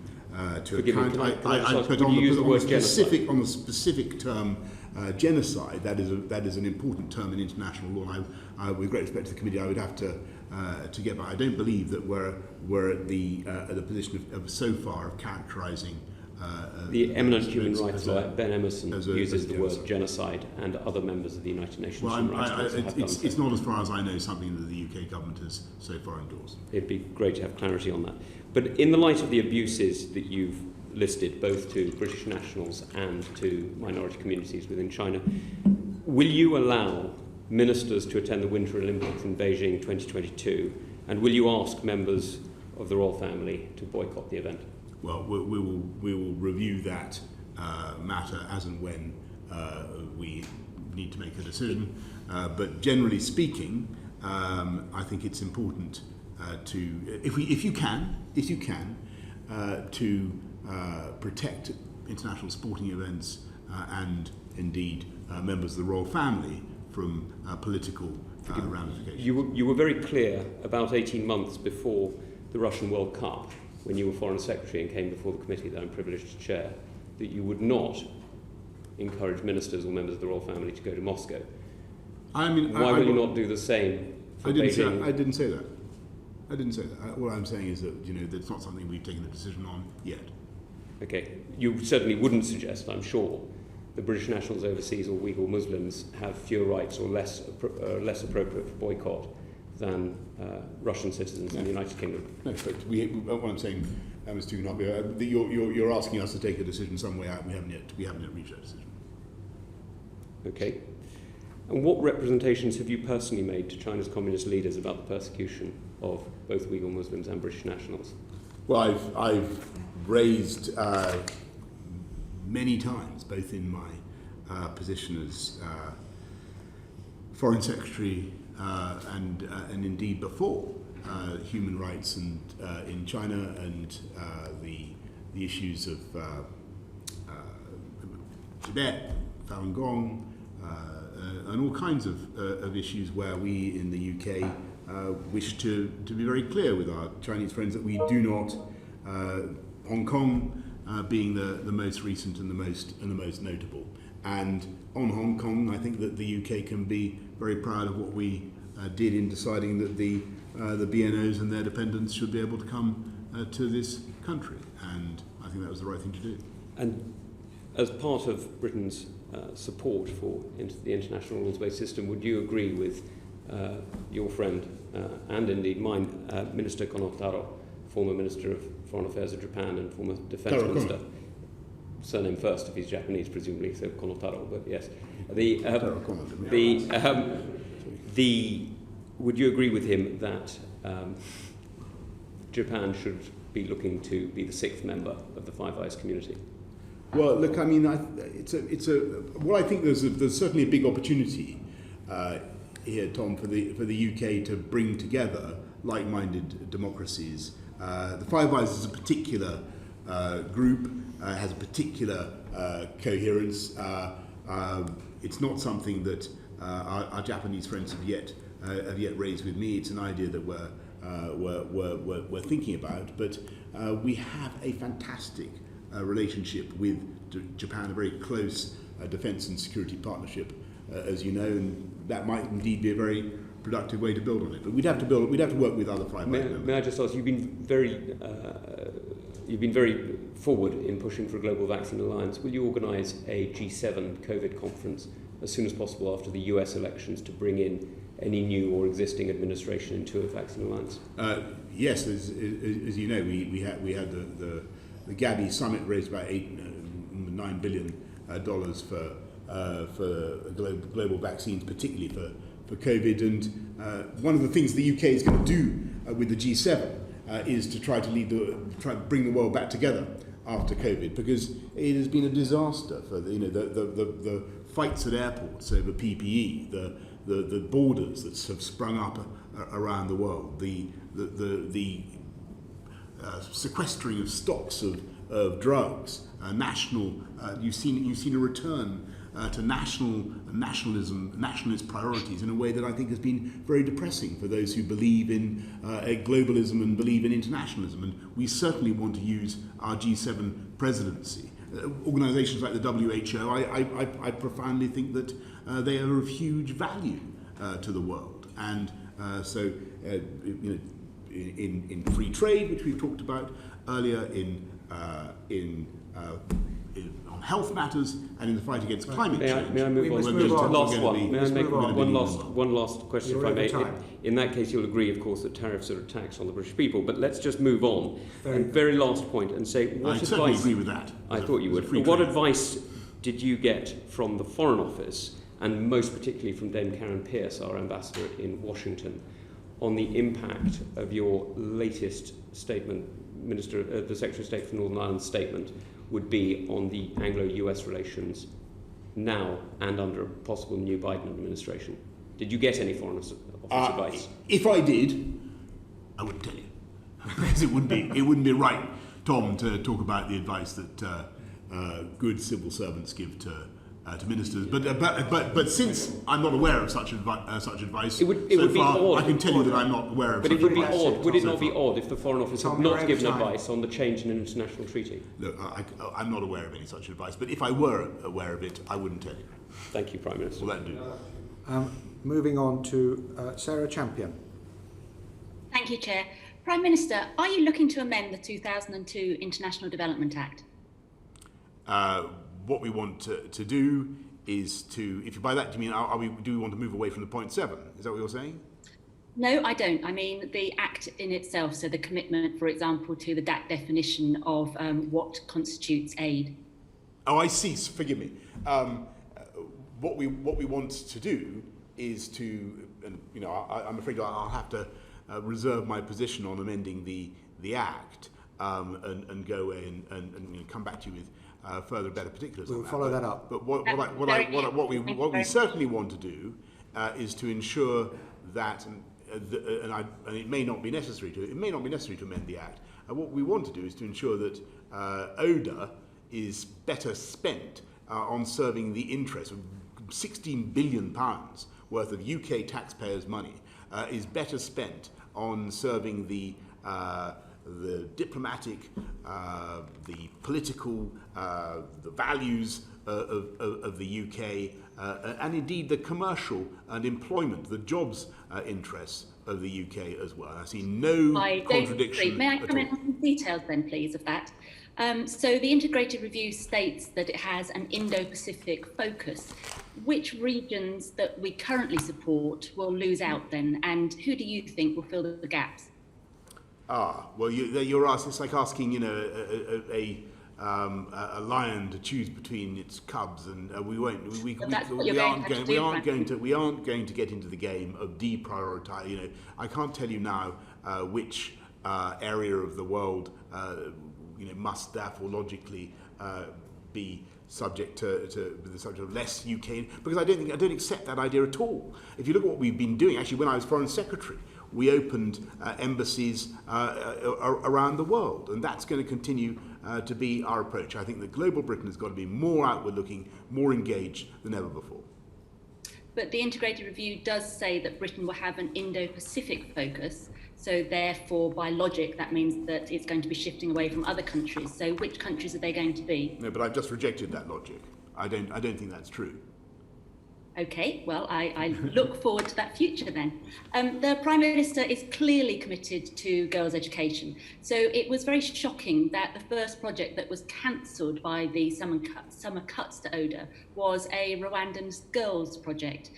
B: account. But on the specific term genocide, that is an important term in international law. And with great respect to the committee, I would have to get back. I don't believe that we're at the position of so far of characterising.
N: The eminent human rights lawyer Ben Emerson uses the word genocide, and other members of the United Nations Human Rights Council have done so.
B: It's not, as far as I know, something that the UK government has so far endorsed.
N: It'd be great to have clarity on that. But in the light of the abuses that you've listed, both to British nationals and to minority communities within China, will you allow ministers to attend the Winter Olympics in Beijing 2022, and will you ask members of the royal family to boycott the event?
B: Well, we will review that matter as and when we need to make a decision. But generally speaking, I think it's important to, if you can, to protect international sporting events and indeed members of the royal family from political ramifications.
N: You were very clear about 18 months before the Russian World Cup, when you were Foreign Secretary and came before the committee that I'm privileged to chair, that you would not encourage ministers or members of the royal family to go to Moscow. Why will you not do the same for Beijing?
B: I didn't say that. What I'm saying is that that's not something we've taken a decision on yet.
N: Okay, you certainly wouldn't suggest, I'm sure, that British nationals overseas or Uyghur Muslims have fewer rights or less appropriate for boycott than Russian citizens in the United Kingdom.
B: No, but what I'm saying, Mr. Tugendhat, you're asking us to take a decision some way out. We haven't yet reached that decision.
N: Okay. And what representations have you personally made to China's communist leaders about the persecution of both Uyghur Muslims and British nationals?
B: Well, I've raised many times, both in my position as Foreign Secretary and indeed before, human rights and in China and the issues of Tibet, Falun Gong, and all kinds of issues where we in the UK wish to be very clear with our Chinese friends that we do not, Hong Kong being the most recent and the most notable. And on Hong Kong, I think that the UK can be very proud of what we did in deciding that the BNOs and their dependents should be able to come to this country, and I think that was the right thing to do.
N: And as part of Britain's support for the international rules-based system, would you agree with your friend and indeed mine, Minister Konotaro, former Minister of Foreign Affairs of Japan and former Defence Minister? Surname first if he's Japanese, presumably, so Konotaro, but yes. Would you agree with him that Japan should be looking to be the 6th member of the Five Eyes community?
B: Well, look, I mean, well, I think there's certainly a big opportunity here, Tom, for the UK to bring together like-minded democracies. The Five Eyes is a particular group, has a particular coherence. It's not something that our Japanese friends have yet raised with me. It's an idea that we're thinking about, but we have a fantastic relationship with Japan, a very close defence and security partnership, as you know, and that might indeed be a very productive way to build on it. But we'd have to work with other Five Eyes members.
N: May I just ask? You've been very forward in pushing for a global vaccine alliance. Will you organise a G7 COVID conference as soon as possible after the US elections to bring in any new or existing administration into a vaccine alliance?
B: Yes, as you know, we had the Gavi summit raised about $9 billion for global vaccines, particularly for COVID. And one of the things the UK is going to do with the G7 is to try to bring the world back together after COVID, because it has been a disaster for the fights at airports over PPE, the borders that have sprung up around the world, the sequestering of stocks of drugs, you've seen a return to nationalism, nationalist priorities in a way that I think has been very depressing for those who believe in globalism and believe in internationalism. And we certainly want to use our G7 presidency. Organisations like the WHO, I profoundly think that they are of huge value to the world. And so, in free trade, which we've talked about earlier, on health matters, and in the fight against climate change.
N: May I move on? May I make one last question, if I may? In that case, you'll agree, of course, that tariffs are a tax on the British people. But let's just move on. Very last point, and say what advice.
B: I certainly agree with that.
N: I thought you would. What advice did you get from the Foreign Office, and most particularly from Dame Karen Pierce, our ambassador in Washington, on the impact of your latest statement, the Secretary of State for Northern Ireland's statement, would be on the Anglo-US relations now and under a possible new Biden administration? Did you get any Foreign Office advice?
B: If I did, I wouldn't tell you, because it wouldn't be right, Tom, to talk about the advice that good civil servants give to ministers. But since I'm not aware of such advice,
N: it would be odd.
B: I can tell you that I'm not aware of.
N: But it would be odd. Would it not be odd if the Foreign Office had not given advice on the change in an international treaty?
B: Look, I'm not aware of any such advice. But if I were aware of it, I wouldn't tell you.
N: Thank you, Prime Minister.
B: Well, that'd do.
A: Moving on to Sarah Champion.
O: Thank you, Chair. Prime Minister, are you looking to amend the 2002 International Development Act?
B: What we want to do is to, if by that do you mean, do we want to move away from the point 7? Is that what you're saying?
O: No, I don't. I mean the Act in itself, so the commitment, for example, to that definition of what constitutes aid.
B: Oh, I see. Forgive me. What we want to do is to, and I'm afraid I'll have to reserve my position on amending the Act and go away and come back to you with further better particulars.
A: We'll follow that up.
B: But what we certainly want to do is to ensure that, and it may not be necessary to amend the Act. What we want to do is to ensure that ODA is better spent on serving the interests of £16 billion worth of UK taxpayers' money is better spent on serving the diplomatic, the political, the values of the UK, and indeed the commercial and employment, the jobs interests of the UK as well. I see no contradiction.
O: May I comment on some details then, please, of that? So the integrated review states that it has an Indo-Pacific focus. Which regions that we currently support will lose out then, and who do you think will fill the gaps?
B: Well, you're asking. It's like asking, you know, a lion to choose between its cubs, and we won't. We aren't going to get into the game of deprioritizing. You know, I can't tell you now which area of the world must therefore logically be subject to the subject of less UK, because I don't accept that idea at all. If you look at what we've been doing, actually, when I was Foreign Secretary, we opened embassies around the world, and that's going to continue to be our approach. I think that global Britain has got to be more outward-looking, more engaged than ever before.
O: But the integrated review does say that Britain will have an Indo-Pacific focus, so therefore, by logic, that means that it's going to be shifting away from other countries. So which countries are they going to be?
B: No, but I've just rejected that logic. I don't think that's true.
O: Okay, well, I look forward to that future then. The Prime Minister is clearly committed to girls' education. So it was very shocking that the first project that was cancelled by the summer cuts to ODA was a Rwandan girls' project.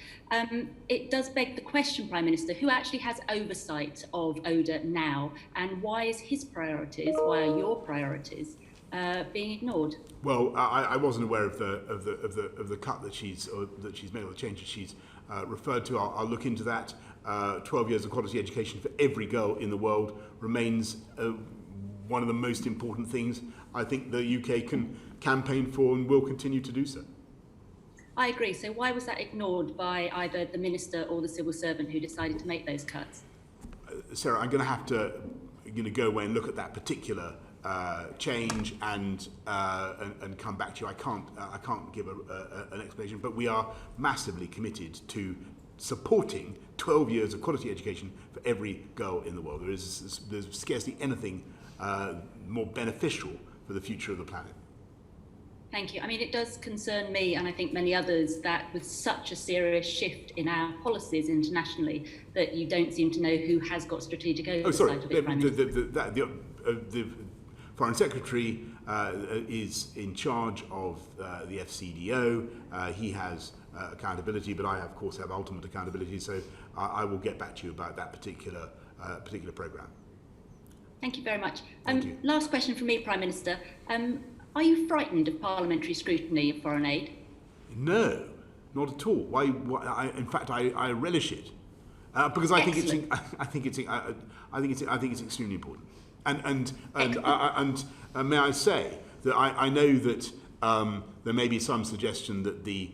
O: It does beg the question, Prime Minister, who actually has oversight of ODA now, and why is his priorities, why are your priorities being ignored?
B: Well, I wasn't aware of the cut that she's made, or the changes she's referred to. I'll look into that. 12 years of quality education for every girl in the world remains one of the most important things I think the UK can campaign for, and will continue to do so.
O: I agree. So why was that ignored by either the minister or the civil servant who decided to make those cuts?
B: Sarah, I'm going to have to go away and look at that particular change and come back to you. I can't give an explanation, but we are massively committed to supporting 12 years of quality education for every girl in the world. There's scarcely anything more beneficial for the future of the planet.
O: Thank you. I mean, it does concern me, and I think many others, that with such a serious shift in our policies internationally, that you don't seem to know who has got strategic oversight of it, Prime Minister.
B: The Foreign Secretary is in charge of the FCDO. He has accountability, but I, of course, have ultimate accountability. So I will get back to you about that particular programme.
O: Thank you very much.
B: Thank you.
O: Last question from me, Prime Minister. Are you frightened of parliamentary scrutiny of foreign aid?
B: No, not at all. In fact, I relish it because I think it's extremely important. And may I say that I know that there may be some suggestion that the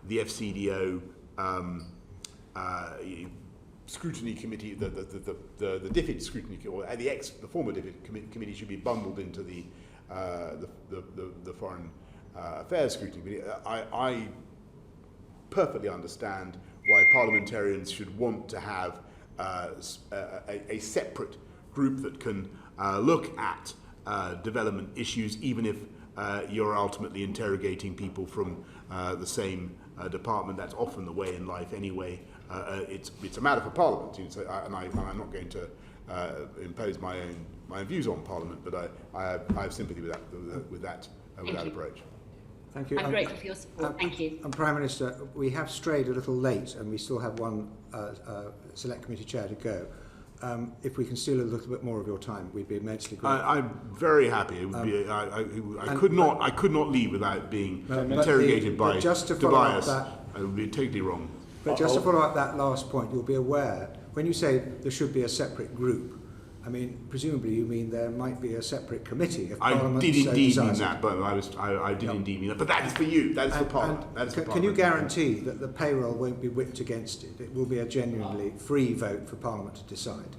B: FCDO scrutiny committee, the DFID scrutiny, or the former DFID committee, should be bundled into the Foreign Affairs Scrutiny Committee. I perfectly understand why parliamentarians should want to have a separate group that can look at development issues, even if you're ultimately interrogating people from the same department. That's often the way in life anyway. It's a matter for Parliament, and I'm not going to impose my own views on Parliament, but I have sympathy with that approach.
A: Thank you.
O: I'm grateful for your support. Thank you.
A: And Prime Minister, we have strayed a little late, and we still have one Select Committee Chair to go. If we can steal a little bit more of your time, we'd be immensely grateful. I'm
B: very happy. It would be. I could not leave without being interrogated by Tobias. It would be totally wrong.
A: But just to follow up that last point, you'll be aware, when you say there should be a separate group, I mean, presumably you mean there might be a separate committee if Parliament
B: did indeed
A: so
B: mean that, but I did indeed mean that. But that is for you. That is for Parliament.
A: Can you guarantee that the payroll won't be whipped against it? It will be a genuinely free vote for Parliament to decide.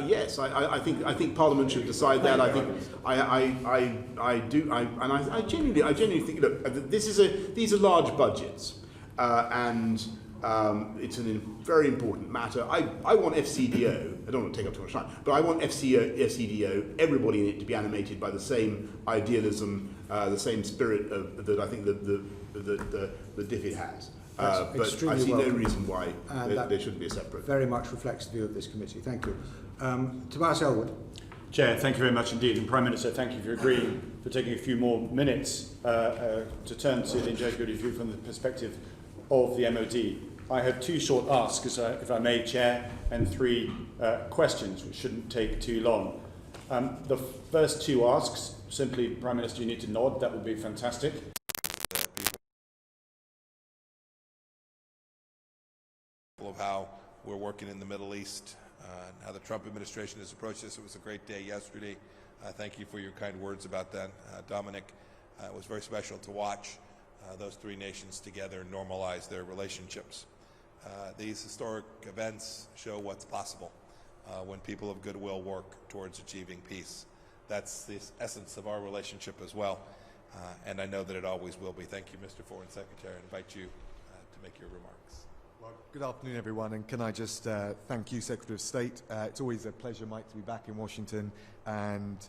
B: Yes, I think Parliament should decide that. I think I do, and I genuinely think. Look, these are large budgets, and It's a very important matter. I want FCDO, I don't want to take up too much time, but I want FCDO, everybody in it, to be animated by the same idealism, the same spirit that I think the DFID has. But I see no reason why there shouldn't be a separate.
A: Very much reflects the view of this committee. Thank you. Tobias Elwood.
P: Chair, thank you very much indeed. And Prime Minister, thank you for agreeing for taking a few more minutes to turn to the integrity review from the perspective of the MOD. I have two short asks, if I may, Chair, and three questions, which shouldn't take too long. The first two asks, simply, Prime Minister, you need to nod. That would be fantastic.
Q: Of how we're working in the Middle East, and how the Trump administration has approached this. It was a great day yesterday. Thank you for your kind words about that, Dominic. It was very special to watch those three nations together normalize their relationships. These historic events show what's possible when people of goodwill work towards achieving peace. That's the essence of our relationship as well, and I know that it always will be. Thank you, Mr. Foreign Secretary. I invite you to make your remarks.
R: Well, good afternoon, everyone, and can I just thank you, Secretary of State. It's always a pleasure, Mike, to be back in Washington, and